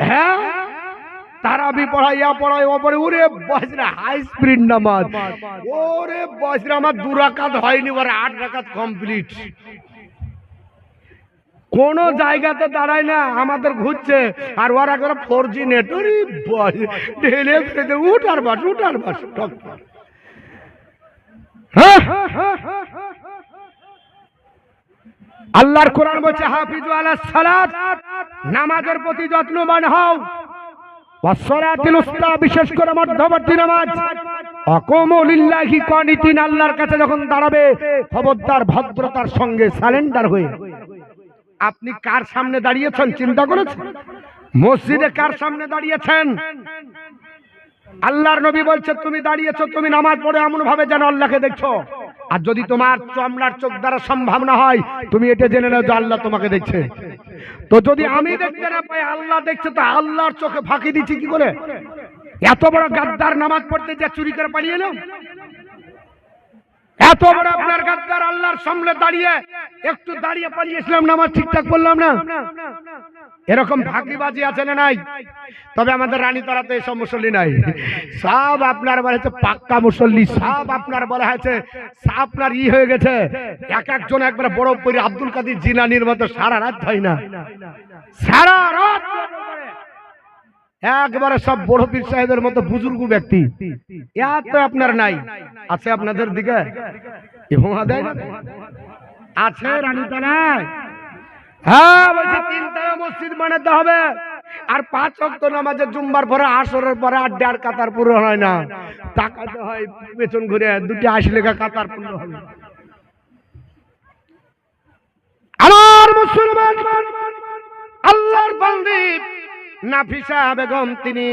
হ্যাঁ, তারাবি পড়াই, ইয়া পড়াই, ও পড়ে, ওরে বসরা হাই স্পিড নামাজ, ওরে বসরা আমার 2 রাকাত হয়নি, ওর 8 রাকাত কমপ্লিট। কোন জায়গাতে দাঁড়ায় না, আমাদের ঘুরছে আর ওরা করে 4G নেট। ওরে বস ঢেলে ফেলে উঠার বাস, উঠার বাস। আল্লাহর কোরআন বলছে হাফিজু আলাস সালাত নামাজের প্রতি যত্নবান হও। ওয়াসসালাতিল উসতা, বিশেষ করে মধ্যবর্তী নামাজ। আকুমু লিল্লাহি কানিতিন, আল্লাহর কাছে যখন দাঁড়াবে খবরদার ভদ্রতার সঙ্গে সারেন্ডার হয়ে। আপনি কার সামনে দাঁড়িয়েছেন চিন্তা করেছেন? মসজিদে কার সামনে দাঁড়িয়েছেন? আল্লাহর নবী বলছে তুমি দাঁড়িয়েছো, তুমি নামাজ পড়ে এমন ভাবে যেন আল্লাহকে দেখছো। আর যদি তোমার চমড়ার চোখ দ্বারা সম্ভব না হয়, তুমি এটা জেনে নাও যে আল্লাহ তোমাকে দেখছে। তো যদি আমি দেখতে না পাই, আল্লাহ দেখছে, তো আল্লাহর চোখে ফাঁকি দিচ্ছি কি করে? এত বড় গাদ্দার নামাজ পড়তে যে চুরি করে পালিয়ে এলো, এত বড় আপনার গাদ্দার আল্লাহর সামনে দাঁড়িয়ে একটু দাঁড়িয়ে পালিয়েছিলাম, নামাজ ঠিকঠাক করলাম না। এরকম ফাঁকিবাজি আছে না নাই? তবে আমাদের রানীতলাতে এসব মুসল্লি নাই, সব আপনার বলা হয়েছে পাক্কা মুসল্লি, সব আপনার বলা হয়েছে আপনার হয়ে গেছে। এক একজন একবারে বড় পরি আব্দুল কাদের জিলানীর মতো সারা রাত হয় না, সারা রাত একবারে সব বড় পীর সাহেবের মতো বুজুর্গ ব্যক্তি এত আপনার নাই। আছে আপনাদের দিকে আছে রানীতলায়? হ্যাঁ, বলছে 3 তলা মসজিদ বানাতে হবে, আর 5 ওয়াক্ত নামাজে জুম্মার পরে আসরের পরে আড্ডা আর কাতার পূরণ হয় না, তাকাতে হয় পেছন ঘুরে, 2টি 80 লেখা কাতার পূর্ণ হবে। আমার মুসলমান আল্লাহর বান্দি নাফিসা বেগম, তিনি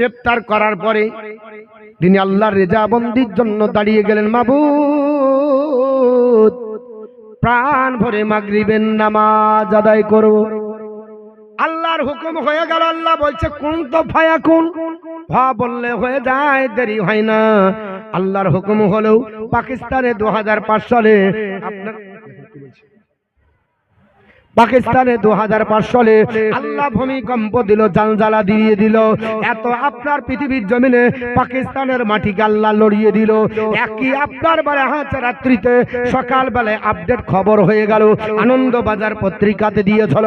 ইফতার করার পরে তিনি আল্লাহর রেজাবন্দির জন্য দাঁড়িয়ে গেলেন। মাবুদ, প্রাণ ভরে মাগরিবের নামাজ আদায় করব। আল্লাহর হুকুম হয়ে গেল। আল্লাহ বলছে কোন তো ফায়াকুন, ভা বললে হয়ে যায়, দেরি হয় না। আল্লাহর হুকুম হলেও পাকিস্তানে 2005 সালে আপনার পাকিস্তানে 2005 সালে আল্লাহ ভূমিকম্প দিল, জালজালা দিয়ে দিল। এত আপনার পৃথিবীর জমিনে পাকিস্তানের মাটিকে আল্লাহ লড়িয়ে দিল। একই আপনার বেলা হাতে রাত্রিতে সকালবেলায় আপডেট খবর হয়ে গেল, আনন্দবাজার পত্রিকাতে দিয়েছিল,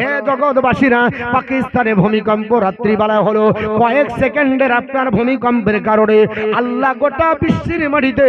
এ জগৎবাসীরা পাকিস্তানে ভূমিকম্প রাত্রিবেলা হলো। কয়েক সেকেন্ডের আপনার ভূমিকম্পের কারণে আল্লাহ গোটা বিশ্বের মাটিতে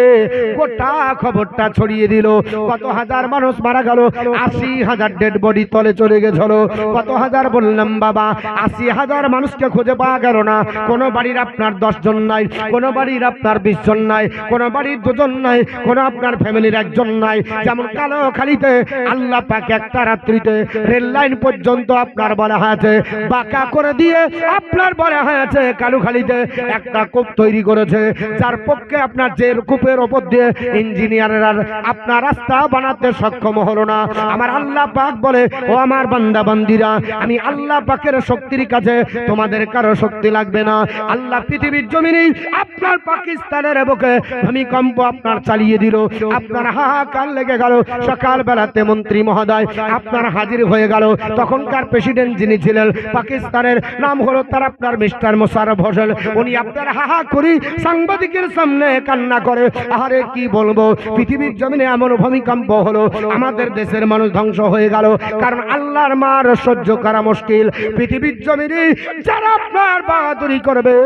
গোটা খবরটা ছড়িয়ে দিল। কত হাজার মানুষ মারা গেল, 80,000 ডেড বডি তলে চলে গেছিল। কত হাজার বললাম বাবা, 80,000 মানুষকে খুঁজে পাওয়া গেল না। কোন বাড়ির আপনার 10 জন নাই, কোন বাড়ির আপনার 20 জন নাই, কোন বাড়ির 2 জন নাই, কোন আপনার ফ্যামিলির 1 জন নাই। যেমন কালোখালীতে আল্লাহ পাক একটা রাত্রিতে রেল লাইন পর্যন্ত আপনার বলা হয়েছে বাঁকা করে দিয়ে আপনার বলা হয়েছে কালোখালীতে একটা কূপ তৈরি করেছে, যার পক্ষে আপনার যে কূপের ওপর দিয়ে ইঞ্জিনিয়াররা আপনার রাস্তা বানাতে সক্ষম হলো না। আমার আল্লাহ পাক বলে, ও আমার বান্দা বান্দিরা, আমি আল্লাহ পাকের শক্তির কাছে তোমাদের কারো শক্তি লাগবে না। আল্লাহ পৃথিবীর জমিনে আপনার পাকিস্তানের বুকে ভূমিকম্প আপনার চালিয়ে দিল। আপনার হাহাকার লেগে গেল। সকাল বেলাতে মন্ত্রী মহোদয় আপনার হাজির হয়ে গেল। তখনকার প্রেসিডেন্ট যিনি ছিলেন পাকিস্তানের, নাম হলো তার আপনার মিস্টার মোশাররফ হোসেন। উনি আপনার হাহা করি সাংবাদিকের সামনে কান্না করে, আরে কি বলবো, পৃথিবীর জমিনে এমন ভূমিকম্প হলো, আমাদের দেশের মানুষ ধ্বংস হয়ে গেল। কারণ আল্লাহর মার সহ্য করা মুশকিল। পৃথিবীর জমিনে যারা আপনার বাহাদুরি করবে,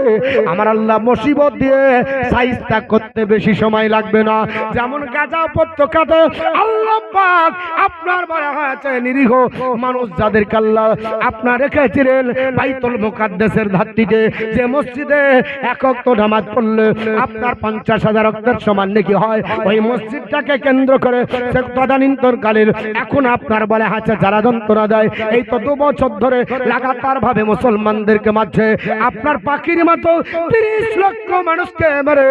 আমার আল্লাহ মুসিবত দিয়ে সাইজটা করতে বেশি সময় লাগবে না। যেমন গাজা উপত্যকাতে আল্লাহ পাক আপনার বলা হয়েছে নিরীহ মানুষ যাদেরকে আল্লাহ আপনার রেখেছিলেন বাইতুল মুকাদ্দাসের ধাত্রীতে, যে মসজিদে এক ওয়াক্ত নামাজ পড়লে আপনার 50,000 ওয়াক্তের সমান নাকি হয়, ওই মসজিদটাকে কেন্দ্র করে তদানীন্তনকালের এখন আপনার বলে আছে যারা যন্ত্রণা দেয়, এই তো 2 বছর ধরে লাগাতার ভাবে মুসলমানদেরকে মারছে। আপনার পাখির মতো 30 লক্ষ মানুষকে মেরে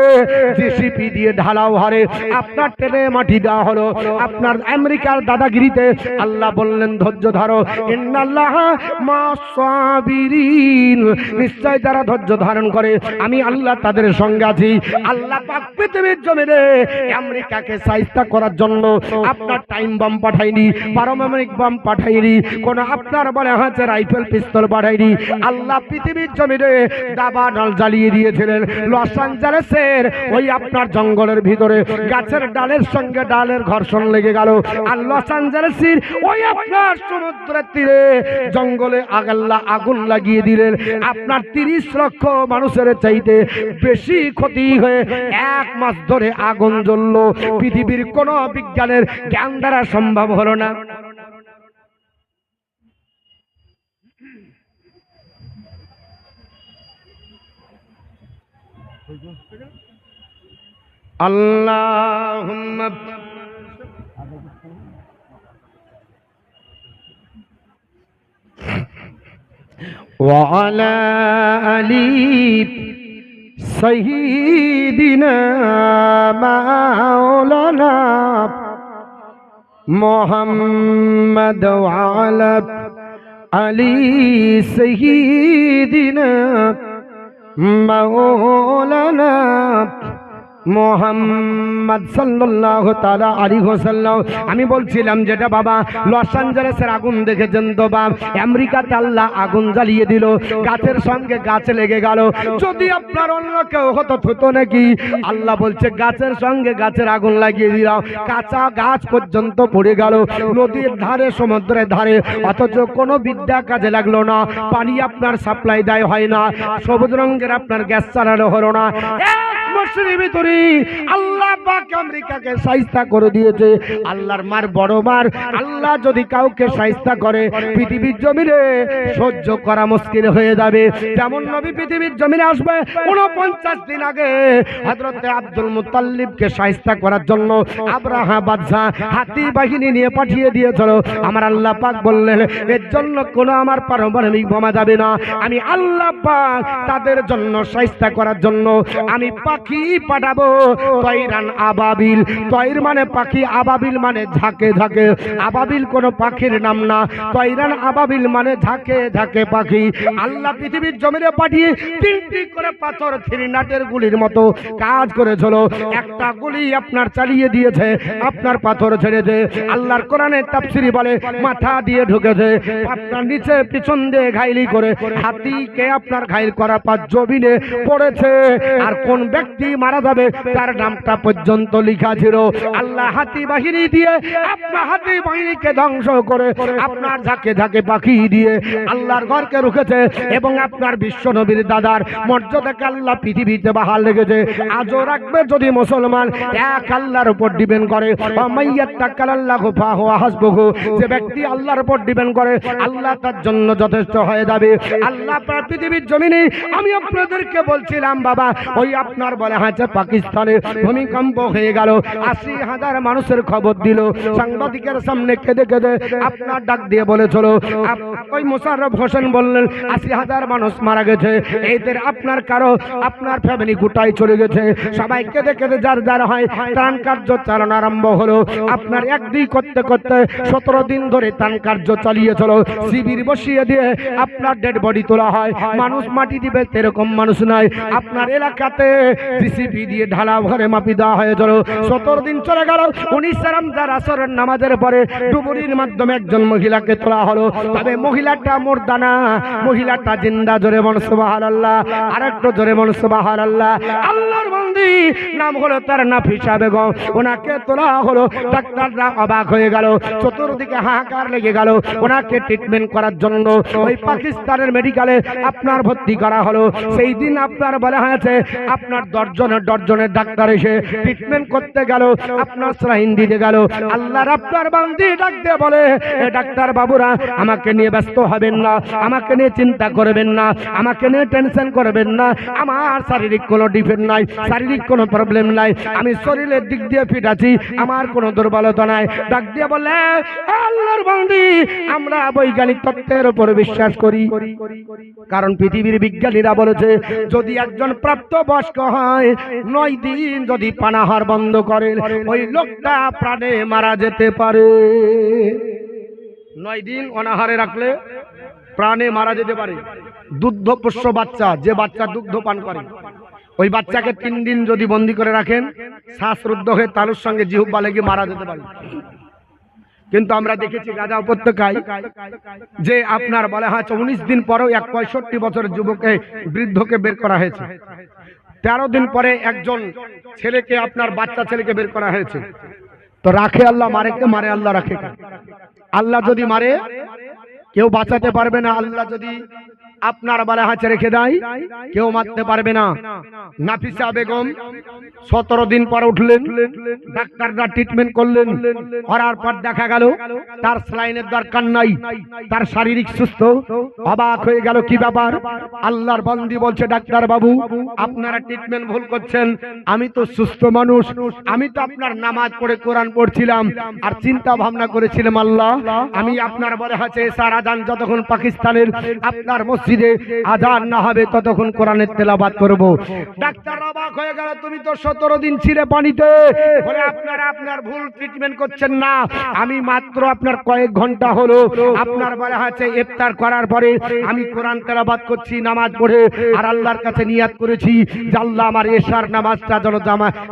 জিসিপি দিয়ে ঢালাও হারে আপনার টেনে মাটি দেওয়া হলো। আপনার আমেরিকার দাদাগিরিতে আল্লাহ বললেন ধৈর্য ধরো, ইন্নাল্লাহা মা'আস সাবিরিন, নিশ্চয় যারা ধৈর্য ধারণ করে আমি আল্লাহ তাদের সঙ্গে আছি। আল্লাহ পাক পৃথিবীর জমিনে আমেরিকাকে সাইজটা করার জন্য আপনার টাইম বম পাঠায়নি, পারমাণবিক বম পাঠায়নি, কোন আপনার বলে হচ্ছে রাইফেল পিস্তল পাঠায়নি। আল্লাহ পৃথিবীর জমিনে দাবানল জ্বালিয়ে দিয়েছিলেন। লস অ্যাঞ্জেলেসের ওই আপনার জঙ্গলের ভিতরে গাছের ডালের সঙ্গে ডালের ঘর্ষণ লেগে গেল। আর লস অ্যাঞ্জেলেসের ওই আপনার সমুদ্রের তীরে জঙ্গলে আল্লাহ আগুন লাগিয়ে দিলেন। আপনার 30 লক্ষ মানুষের চাইতে বেশি ক্ষতি হয়ে 1 মাস ধরে আগুন জ্বললো। পৃথিবীর কোন বিজ্ঞানের জ্ঞান দ্বারা সম্ভব হলো না। আল্লাহুম্মা ওয়া আলা আলি সাইয়্যিদিনা মাওলানা মুহাম্মদ ওয়া আলা আলি সাইয়্যিদিনা মাওলানা মুহাম্মদ সাল্লাল্লাহু তাআলা আলাইহি ওয়াসাল্লাম। আমি বলছিলাম যেটা বাবা লস অ্যাঞ্জেলেসের আগুন দেখেছেন তো বাপ, আমেরিকাতে আল্লাহ আগুন জ্বালিয়ে দিল, গাছের সঙ্গে গাছ লেগে গেল। যদি আপনার অন্য কেউ হতো হতো নাকি? আল্লাহ বলছে গাছের সঙ্গে গাছের আগুন লাগিয়ে দিলাম, কাঁচা গাছ পর্যন্ত পড়ে গেল নদীর ধারে, সমুদ্রের ধারে, অথচ কোনো বিদ্যা কাজে লাগলো না। পানি আপনার সাপ্লাই দেয় হয় না, সবুজ রঙের আপনার গ্যাস চালানো হলো না। ভিতরে আল্লাহ পাক আমেরিকাকে শায়েস্তা করে দিয়েছে। আল্লাহর মার বড় মার। আল্লাহ যদি কাউকে শায়েস্তা করে পৃথিবীর জমিনে সহ্য করা মুশকিল হয়ে যাবে। যেমন নবী পৃথিবীর জমিনে আসবে 49 দিন আগে হযরত আব্দুল মুত্তালিবকে শায়েস্তা করার জন্য আব্রাহা বাদশা হাতি বাহিনী নিয়ে পাঠিয়ে দিয়েছিল। আমার আল্লাহ পাক বললেন এর জন্য কোনো আমার পারমাণবিক বোমা যাবে না। আমি আল্লাহ পাক তাদের জন্য শায়েস্তা করার জন্য আমি পাখি পাঠাবো, তয়রান আবাবিল। তয়র মানে পাখি, আবাবিল মানে ঝাঁকে ঝাঁকে। আবাবিল কোনো পাখির নাম না, তয়রান আবাবিল মানে ঝাঁকে ঝাঁকে পাখি। আল্লাহ পৃথিবীর জমিনে পাঠিয়ে 3টি করে পাথর থ্রিনাটের গুলির মতো কাজ করেছিল। একটা গুলি আপনার চালিয়ে দিয়েছে, আপনার পাথর ছেড়েছে। আল্লাহর কোরআনে তাফসীরে বলে মাথা দিয়ে ঢুকেছে, আপনার নিচে পিছন দিয়ে ঘাইলি করে হাতিকে আপনার ঘাইল করা পা জমিনে পড়েছে। আর কোন ব্যক্তি মারা যাবে তার নামটা পর্যন্ত লেখা ছিল। আল্লাহ হাতি বাহিনী দিয়ে আপনার হাতি বাহিনীকে ধ্বংস করে আপনার ঝাঁকে ঝাঁকে পাখি দিয়ে আল্লাহর ঘরকে রুখেছে। এবং আপনার বিশ্ব নবীর দাদার মর্যাদাকে আল্লাহ পৃথিবীতে বাহাল রেখেছে। আজও রাখবে যদি মুসলমান এক আল্লাহর উপর ডিপেন্ড করে। আল্লাহু ফাহুয়া হাসবুহু। যে ব্যক্তি আল্লাহর উপর ডিপেন্ড করে আল্লাহ তার জন্য যথেষ্ট হয়ে যাবে। আল্লাহ পৃথিবীর জমিনে আমি আপনাদেরকে বলছিলাম বাবা, ওই আপনার বলে হয়েছে পাকিস্তানে ভূমিকম্প হয়ে গেল, 80,000 মানুষের খবর দিল। সাংবাদিকের সামনে কেঁদে কেঁদে আপনার ডাক দিয়ে বলেছিল, ওই মোশাররফ হোসেন বললেন 80,000 মানুষ মারা গেছে। এদের আপনার কারো আপনার ফ্যামিলি গোটাই চলে গেছে। সবাই কেঁদে কেঁদে যার যার হয় ত্রাণ কার্য চালানো আরম্ভ হলো। আপনার 1-2 করতে করতে 17 দিন ধরে ত্রাণ কার্য চালিয়েছিল। শিবির বসিয়ে দিয়ে আপনার ডেড বডি তোলা হয়। মানুষ মাটি দিবে এরকম মানুষ নাই। আপনার এলাকাতে জিসিপি দিয়ে ঢালা ঘরে মাপি দেওয়া হয়েছিল। 17 দিন চলে গেল। 19 রমজান আসরের নামাজের পরে ডুবুরির মাধ্যমে একজন মহিলাকে তোলা হলো। তবে মহিলাটা মুর্দানা, মহিলাটা জিন্দা। জোরে বল সুবহানাল্লাহ, আরেকটু জোরে বল সুবহানাল্লাহ। আল্লাহর বান্দি নাম হলো তার নাফিসা বেগম। ওনাকে তোলা হলো। ডাক্তাররা অবাক হয়ে গেল, চতুর্দিকে হাহাকার লেগে গেল। ওনাকে ট্রিটমেন্ট করার জন্য ওই পাকিস্তানের মেডিকেলে আপনার ভর্তি করা হলো। সেই দিন আপনার বলা হয়েছে আপনার 10 জনের ডাক্তার এসে ট্রিটমেন্ট করতে গেল, আপনার স্যালাইন দিতে গেল। আল্লাহর আপনার বান্দি ডাক দিয়ে বলে, ডাক্তার বাবুরা আমাকে নিয়ে ব্যস্ত হবেন না, আমাকে নিয়ে চিন্তা করবেন না, আমাকে নিয়ে টেনশন করবেন না। আমার শারীরিক কোনো ডিফেক্ট নাই, শারীরিক কোনো প্রবলেম নাই, আমি শরীরের দিক দিয়ে ফিট আছি, আমার কোনো দুর্বলতা নাই। ডাক দিয়ে বলে, আল্লাহর বান্দি আমরা বৈজ্ঞানিক তত্ত্বের উপর বিশ্বাস করি। কারণ পৃথিবীর বিজ্ঞানীরা বলেছে যদি একজন প্রাপ্তবয়স্ক হয় 9 দিন যদি পানাহার বন্ধ করে ওই লোকটা প্রাণে মারা যেতে পারে। 9 দিন অনাহারে রাখলে প্রাণে মারা যেতে পারে। দুগ্ধপোষ্য বাচ্চা, যে বাচ্চা দুগ্ধ পান করে, ওই বাচ্চাকে 3 দিন যদি বন্দি করে রাখেন শ্বাসরুদ্ধ হয়ে তালুর সঙ্গে জিহ্বা লেগে মারা যেতে পারে। কিন্তু আমরা দেখেছি গাজা উপত্যকায় যে আপনার বলা হয়েছে 19 দিন পরেও এক 65 বছরের যুবককে বৃদ্ধকে বের করা হয়েছে। 13 দিন পরে একজন ছেলেকে আপনার বাচ্চা ছেলেকে বের করা হয়েছে। তো রাখে আল্লাহ, মারে কে? মারে আল্লাহ, রাখে কে? আল্লাহ যদি মারে কেউ বাঁচাতে পারবে না। আল্লাহ যদি আপনার বলে হাতে রেখে দেয়, কেউ মারতে পারবে না। নাফিসা বেগম 17 দিন পর উঠলেন, ডাক্তাররা ট্রিটমেন্ট করলেন, করার পর দেখা গেল তার স্যালাইনের দরকার নাই, তার শারীরিক সুস্থ। অবাক হয়ে গেল, কি ব্যাপার? আল্লাহর বান্দি বলছে, ডাক্তার বাবু আপনারা ট্রিটমেন্ট ভুল করছেন, আমি তো সুস্থ মানুষ, আমি তো আপনার নামাজ পড়ে কোরআন পড়ছিলাম আর চিন্তা ভাবনা করেছিলাম আল্লাহ আমি আপনার বলে আছে এশার আজান যতক্ষণ পাকিস্তানের আপনার মসজিদে আজান না হবে ততক্ষণ কোরআনের তেলাওয়াত করব। ডাক্তার অবাক হয়ে গেল, তুমি তো 17 দিন ছিলে পানিতে, বলে আপনারা আপনার ভুল ট্রিটমেন্ট করছেন না, আমি মাত্র আপনার কয়েক ঘন্টা হলো আপনার বলে আছে ইফতার করার পরে আমি কোরআন তেলাওয়াত করছি নামাজ পড়ে, আর আল্লাহর কাছে নিয়াত করেছি যে আল্লাহ আমার এশার নামাজটা যেন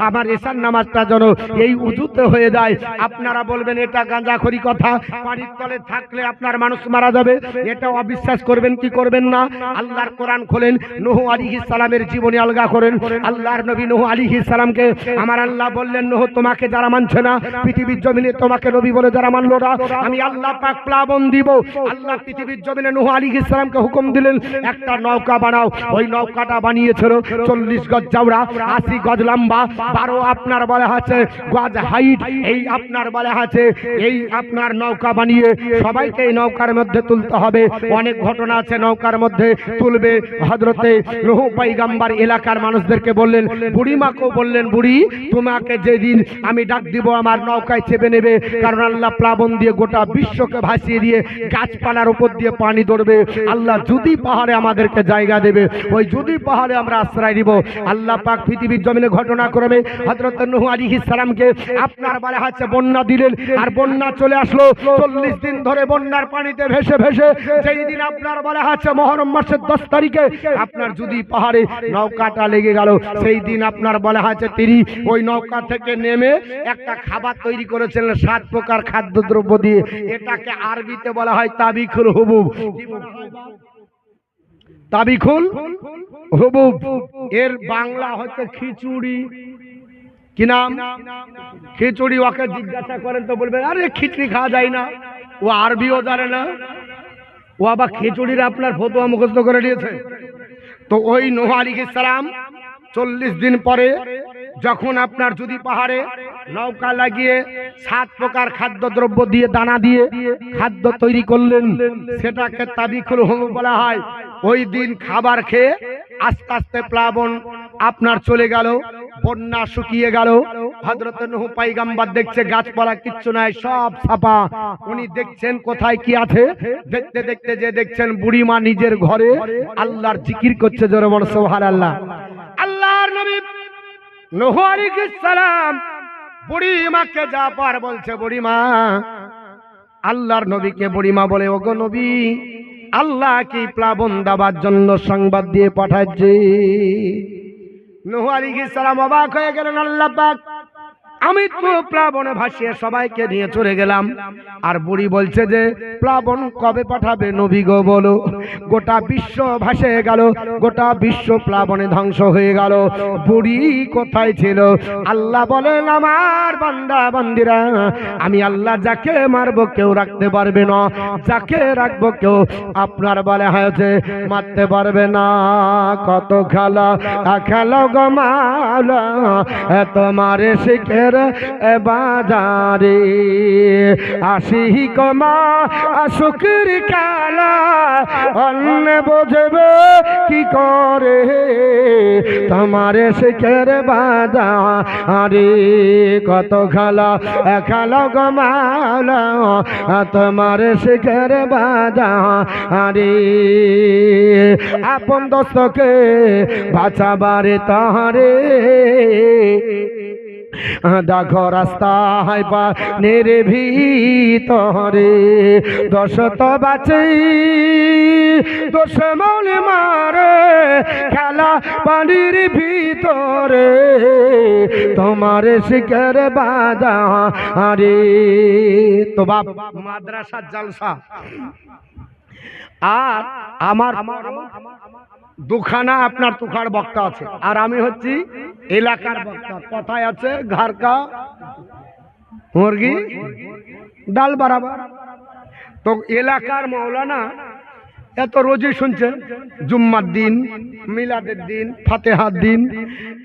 আমার এশার নামাজটা যেন এই উজুতে হয়ে যায়। আপনারা বলবেন এটা গাঁজাখড়ি কথা, পানির তলে থাকলে আপনার মানুষ মারা যাবে, এটা অবিশ্বাস করবেন কি করবেন না? আল্লাহর কোরআন খোলেন, নূহ আলাইহিস সালামের জীবনী আলগা করেন। আল্লাহর নবী নূহ আলাইহিস সালামকে আমার আল্লাহ বললেন, নূহ তোমাকে যারা মানছে না, পৃথিবীর জমিনে তোমাকে নবী বলে যারা মানলো না, আমি আল্লাহ পাক প্লাবন দিব। আল্লাহ পৃথিবীর জমিনে নূহ আলাইহিস সালামকে হুকুম দিলেন একটা নৌকা বানাও। ওই নৌকাটা বানিয়েছিল 40 গজ চওড়া, 80 গজ লম্বা, 12 আপনার বলা আছে গজ হাইট। এই আপনার বলা আছে এই আপনার নৌকা বানিয়ে সবাইকে এই নৌকার মধ্যে তুলতে হবে। অনেক ঘটনা আছে নৌকার মধ্যে তুলবে। হযরতে নূহ পয়গম্বর এলাকার মানুষদেরকে বললেন, বুড়িমাকেও বললেন, বুড়ি তোমাকে যেদিন আমি ডাক দিব আমার নৌকায় চেপে নেবে, কারণ আল্লাহ প্লাবন দিয়ে গোটা বিশ্বকে ভাসিয়ে দিয়ে গাছপালার উপর দিয়ে পানি ধরবে। আল্লাহ যদি পাহাড়ে আমাদেরকে জায়গা দেবে, ওই যদি পাহাড়ে আমরা আশ্রয় দিব। আল্লাহ পাক পৃথিবীর জমিনে ঘটনা করবে হযরত নূহ আলাইহিস সালামকে আপনার বলা হচ্ছে বন্যা দিলেন, আর বন্যা চলে আসলো 40 দিন ধরে বন্যার পানিতে ভেসে ভেসে। সেই দিন আপনার বলা হচ্ছে মুহররম মাসের 10 তারিখে আপনার যদি পাহাড়ে নৌকাটা লেগে গেল, সেই দিন আপনার বলা হচ্ছে তিনি ওই নৌকা থেকে নেমে একটা খাবার তৈরি করেছিলেন 7 প্রকার খাদ্যদ্রব্য দিয়ে। এটাকে আরবিতে বলা হয় তাবিখুল হুবুব। তাবিখুল হুবুব এর বাংলা হচ্ছে খিচুড়ি। কি নাম? খিচুড়ি। ওকে জিজ্ঞাসা করেন তো বলবে আরে খিচুড়ি খাওয়া যায় না, ও আরবিও জানে না, ও আবার খিচুড়ির আপনার ফতোয়া মুখস্থ করে নিয়েছে। তো ওই নূহ আলাইহিস সালাম 40 দিন পরে যখন আপনার যদি পাহাড়ে নৌকা লাগিয়ে 7 প্রকার খাদ্যদ্রব্য দিয়ে দানা দিয়ে খাদ্য তৈরি করলেন, সেটাকে তাবিখুল হুবুব বলা হয়। ওই দিন খাবার খেয়ে আস্তে আস্তে প্লাবন আপনার চলে গেল, বন্যা শুকিয়ে গেল। হযরত নূহ পয়গম্বর দেখছে গাছপালা কিচ্ছু নাই, সব ছাপা। উনি দেখছেন কোথায় কি আছে, দেখতে দেখতে যে দেখছেন বুড়িমা নিজের ঘরে আল্লাহর জিকির করছে, জোরে বলো সুবহানাল্লাহ। আল্লাহর নবী নূহ আলাইহিস সালাম বুড়িমাকে যা পার বলছে, বুড়িমা আল্লাহর নবীকে বুড়িমা বলে, ওগো নবী আল্লাহ কি প্লাবন দেওয়ার জন্য সংবাদ দিয়ে পাঠাচ্ছে। নূহ আলাইহিস সালাম অবাক হয়ে গেলেন, আল্লাহ পাক আমি তো প্লাবনে ভাসিয়ে সবাইকে নিয়ে চলে গেলাম, আর বুড়ি বলছে যে প্লাবন কবে পাঠাবে নবী গো বলো। গোটা বিশ্ব ভাসে গেল, গোটা বিশ্ব প্লাবনে ধ্বংস হয়ে গেল, বুড়ি কোথায় ছিল? আল্লাহ বলেন আমার বান্দা বান্দিরা, আমি আল্লাহ যাকে মারবো কেউ রাখতে পারবে না, যাকে রাখবো কেউ আপনার বলে হয়েছে মারতে পারবে না। কত খেলা খেলো গো মাওলা তোমার শিখের বাজারে, আসি কমা শুকর কালা অন্য বোঝবে কি করে, তোমার শিখের বাজারে কত খেলা খেলো গো মাওলা তোমার শিখের বাজারে। আপন দোস্তকে বাঁচাবারে তাহারে দেখো রাস্তায় পানির ভিতরে, দোষ তো বাঁচে দোষ মৌলে মারে, খেলা পানির ভিতরে তোমার শিখের বাজারে। তো বাপ মাদ্রাসার জলসা, আর আমার দুখানা আপনার তুখার বক্তা আছে, আর আমি হচ্ছি এলাকার বক্তা। কথায় আছে ঘরকা মুরগি ডাল বরাবর। তো এলাকার মৌলানা এত রোজই শুনছেন, জুম্মার দিন, মিলাদের দিন, ফাতেহার দিন,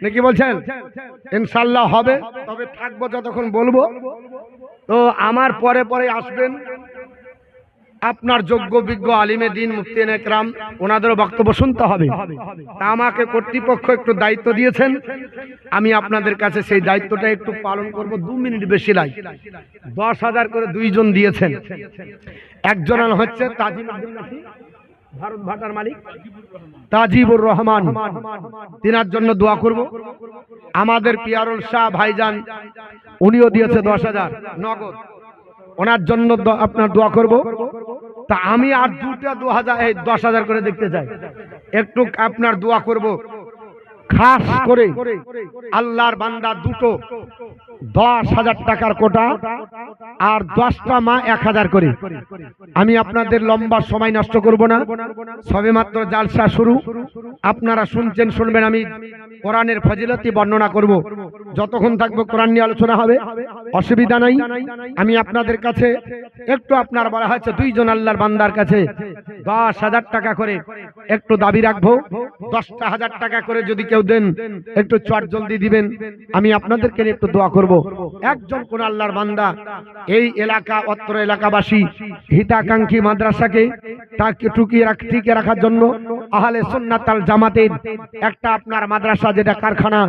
নাকি বলছেন? ইনশাল্লাহ হবে, তবে থাকবো যতক্ষণ বলবো। তো আমার পরে পরে আসবেন আপনার যোগ্য বিজ্ঞ আলিমে দিন, মুফতি একরাম, ওনাদেরও বক্তব্য শুনতে হবে। তা আমাকে কর্তৃপক্ষ একটু দায়িত্ব দিয়েছেন, আমি আপনাদের কাছে সেই দায়িত্বটা একটু পালন করব। 2 মিনিট বেশি লাই। 10,000 করে 2 জন দিয়েছেন। একজন হচ্ছে ভারত ভাটার মালিক তাজিবুর রহমান, তিনার জন্য দোয়া করব। আমাদের পিয়ারুল শাহ ভাইজান, উনিও দিয়েছে 10,000 নগদ, ওনার জন্য আপনার দোয়া করব। তা আমি আর দুটা 10,000 করে দেখতে চাই, একটু আপনার দোয়া করব। খাস করে আল্লাহর বান্দা দুটো 10,000 টাকার কোটা, আর 10টা মা 1,000 করে। আমি আপনাদের লম্বা সময় নষ্ট করব না, সবেমাত্র জালসা শুরু, আপনারা শুনছেন, শুনবেন। আমি কোরআনের ফজিলতি বর্ণনা করব, যতক্ষণ থাকবো কোরআন নিয়ে আলোচনা হবে, অসুবিধা নাই। আমি আপনাদের কাছে একটু, আপনার বলা হয়েছে 2 জন আল্লাহর বান্দার কাছে 10,000 টাকা করে একটু দাবি রাখবো। 10টা 1000 টাকা করে যদি কেউ দেন, একটু চট জলদি দিবেন, আমি আপনাদেরকে একটু দোয়া করব। একজন কোন আল্লাহর বান্দা এই এলাকা, অত্র এলাকাবাসী হিতাকাঙ্ক্ষী মাদ্রাসাকে টিকে রাখার জন্য আহলে সুন্নাত আল জামাতের একটা আপনার মাদ্রাসা, যেটা কারখানা,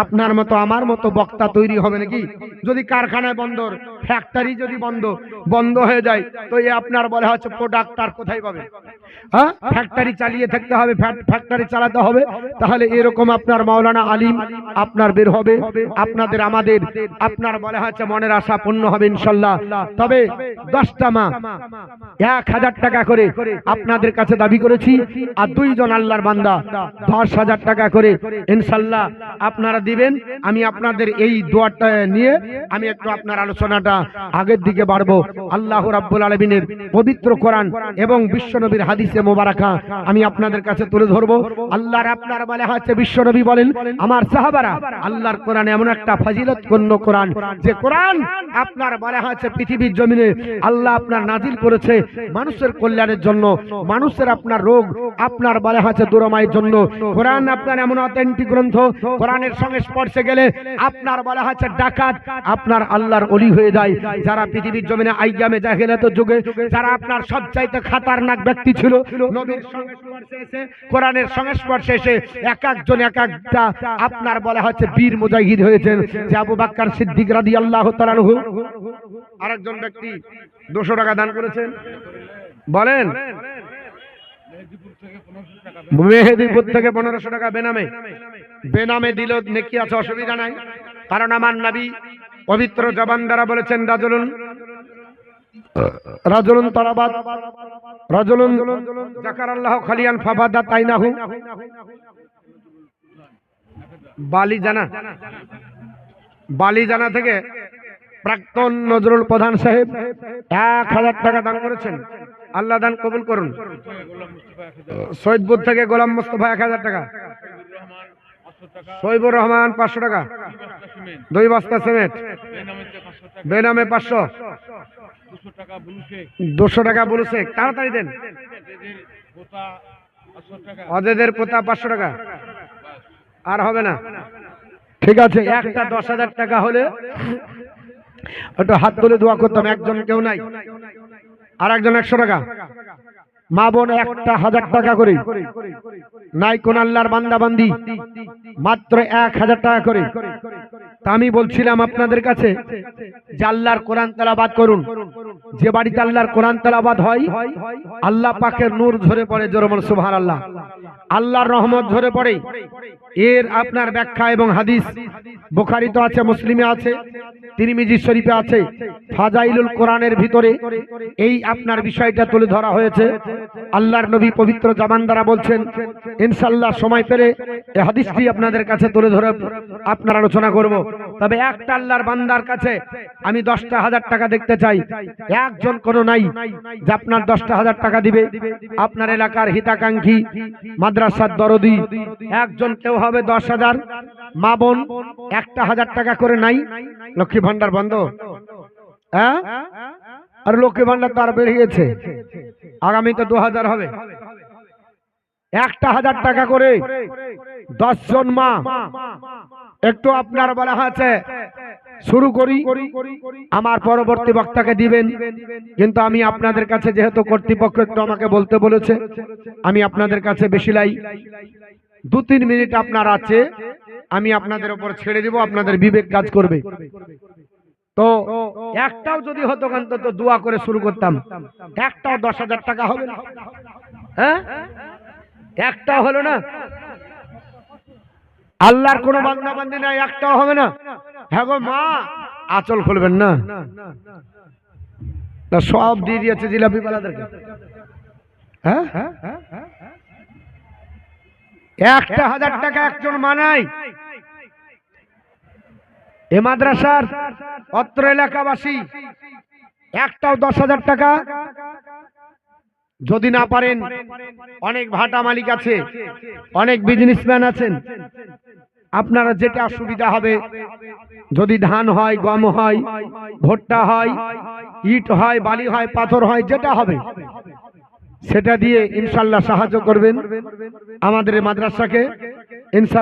আপনার মতো আমার মতো বক্তা তৈরি হবে নাকি? যদি কারখানায় বন্দর, ফ্যাক্টরি যদি বন্ধ হয়ে যায়, তো এ আপনার বলা হচ্ছে প্রোডাক্টার কোথায় পাবে? হ্যাঁ, ফ্যাক্টরি চালিয়ে থাকতে হবে, ফ্যাক্টরি চালাতে হবে, তাহলে এরকম আপনার মাওলানা আলিম আপনার বের হবে। আপনাদের আমাদের আপনার বলা হচ্ছে মনের আশা পূর্ণ হবে ইনশাল্লাহ। তবে 10টা মা 1,000 টাকা করে আপনাদের কাছে দাবি করেছি, আর 2 জন আল্লাহর বান্দা 10,000 টাকা করে ইনশাল্লাহ আপনারা দিবেন। আমি আপনাদের এই দোয়াটা নিয়ে আমি একটু আপনার আলোচনাটা আগের দিকে বাড়বো। আল্লাহ রাব্বুল আলামিনের পবিত্র কোরআন এবং বিশ্বনবীর হাদিসে মোবারকা আমি আপনাদের কাছে তুলে ধরবো। আল্লাহর আপনার বলা হচ্ছে, বিশ্বনবী বলেন, আমার সাহাবারা, আল্লাহর কোরআন এমন একটা ফজিলতপূর্ণ কোরআন, যে কোরআন আপনার বলা হচ্ছে পৃথিবীর জমিনে আল্লাহ আপনার নাজিল করেছে মানুষের কল্যাণের জন্য, মানুষের আপনার রোগ আপনার বলা হচ্ছে দূরমায়ের জন্য। কোরআন আপনার এমন অথেন্টিক গ্রন্থ, কোরআনের সঙ্গে স্পর্শে গেলে আপনার বলা হচ্ছে ডাকাত আপনার আল্লাহর ওলি হয়ে যায়। যারা পৃথিবীর জমিনে আইয়ামে জাহেলিয়াতের যুগে যারা আপনার সবচাইতে খাতারনাক ব্যক্তি ছিল, নবীর সংস্পর্শে এসে, কোরআনের সংস্পর্শে এসে এক একজন এক একটা আপনার বলা হচ্ছে বীর মুজাহিদ হয়েছেন। যে আবু বকর সিদ্দিক রাদিয়াল্লাহু তাআলা আনহু, আরেকজন ব্যক্তি 200 টাকা দান করেছেন। বলেন, মেহেদীপুর থেকে 1500 টাকা বেনামে দিল, নেকি আছে, অসুবিধা নাই। কারণ আমার নবী পবিত্র জবান দ্বারা বলেছেন, রাজুলুন তারাবাত রাজুলুন যাকারাল্লাহু খালিয়ান ফাবাদাত আইনাহু। বালিজানা থেকে প্রাক্তন নজরুল প্রধান সাহেব 1,000 টাকা দান করেছেন। আল্লাহ দান কবুল করুন। সৈয়দপুর থেকে গোলাম মুস্তাফা 1,000 টাকা। শহীবুর রহমান 500 টাকা, 2 বস্তা সিমেন্ট বেনামে 500, 200 টাকা বুলু শেখ, তাড়াতাড়ি দেন। অজেদের পোতা 500 টাকা, আর হবে না। ঠিক আছে, একটা 10,000 টাকা হলে একটু হাত তুলে দোয়া করতাম। একজন কেউ নাই, আর একজন 100 টাকা। মা বোন একটা 1000 টাকা করে, নাই কোন আল্লাহর বান্দা বান্দি, মাত্র 1000 টাকা করে। তা আমি বলছিলাম আপনাদের কাছে যে আল্লাহর কোরআন তেলাওয়াত করুন। যে বাড়িতে আল্লাহর কোরআন তেলাওয়াত হয়, আল্লাহ পাকের নূর ঝরে পড়ে, জোরে বল সুবহানাল্লাহ। আল্লাহর রহমত ঝরে পড়ে। এর আপনার ব্যাখ্যা এবং হাদিস বুখারীতে আছে, মুসলিমে আছে, তিরমিজি শরীফে আছে, ফাজাইলুল কোরআনের ভিতরে এই আপনার বিষয়টা তুলে ধরা হয়েছে। আল্লাহর নবী পবিত্র জবান দ্বারা বলছেন, ইনশাআল্লাহ সময় পেলে এই হাদিসটি আপনাদের কাছে তুলে ধরে আপনার আলোচনা করব। তবে একটা আল্লাহর বান্দার কাছে আমি 10টা 1000 টাকা দেখতে চাই। একজন কোনো নাই যে আপনার 10টা 1000 টাকা দিবে। আপনার এলাকার হিতাকাঙ্ক্ষী মাদ্রাসার দরদি একজন কেউ হবে 10,000। মা বোন একটা 1000 টাকা করে নাই। লক্ষ্মী ভান্ডার বন্ধ, হ্যাঁ, আর লক্ষ্মী ভান্ডার তো আর বেরিয়েছে, আগামীতে 2000 হবে। একটা 1000 টাকা করে 10 জন মা। একটু আপনার বলা হয়েছে শুরু করি, আমার পরবর্তী বক্তাকে দিবেন, কিন্তু আমি আপনাদের কাছে যেহেতু কর্তৃপক্ষ একটু আমাকে বলতে বলেছে, আমি আপনাদের কাছে বেশি লাই 2-3 মিনিট আপনার আছে, আমি আপনাদের উপর ছেড়ে দিব, আপনাদের বিবেক কাজ করবে। তো একটাও যদি হতো অন্তত দোয়া করে শুরু করতাম, একটাও 10,000 টাকা হবে না? হ্যাঁ, একটাও হলো না? আল্লাহর কোনো বান্দা বান্দি নাই, একটাও হবে না? হ্যাঁ গো মা, আঁচল খুলবেন না? তা সব দিয়ে দিয়েছে জিলাপি বালাদেরকে। হ্যাঁ, একটা 1000 টাকা একজন মানাই। এ মাদ্রাসার অত্র এলাকাবাসী একটাও 10,000 টাকা যদি না পারেন, অনেক ভাটা মালিক আছে, অনেক বিজনেসম্যান আছেন, আপনারা যেটা সুবিধা হবে, যদি ধান হয়, গম হয়, ভুট্টা হয়, ইট হয়, বালি হয়, পাথর হয়, যেটা হবে সেটা দিয়ে ইনশাআল্লাহ সাহায্য করবেন আমাদের এই মাদ্রাসাকে ইনশাআল্লাহ।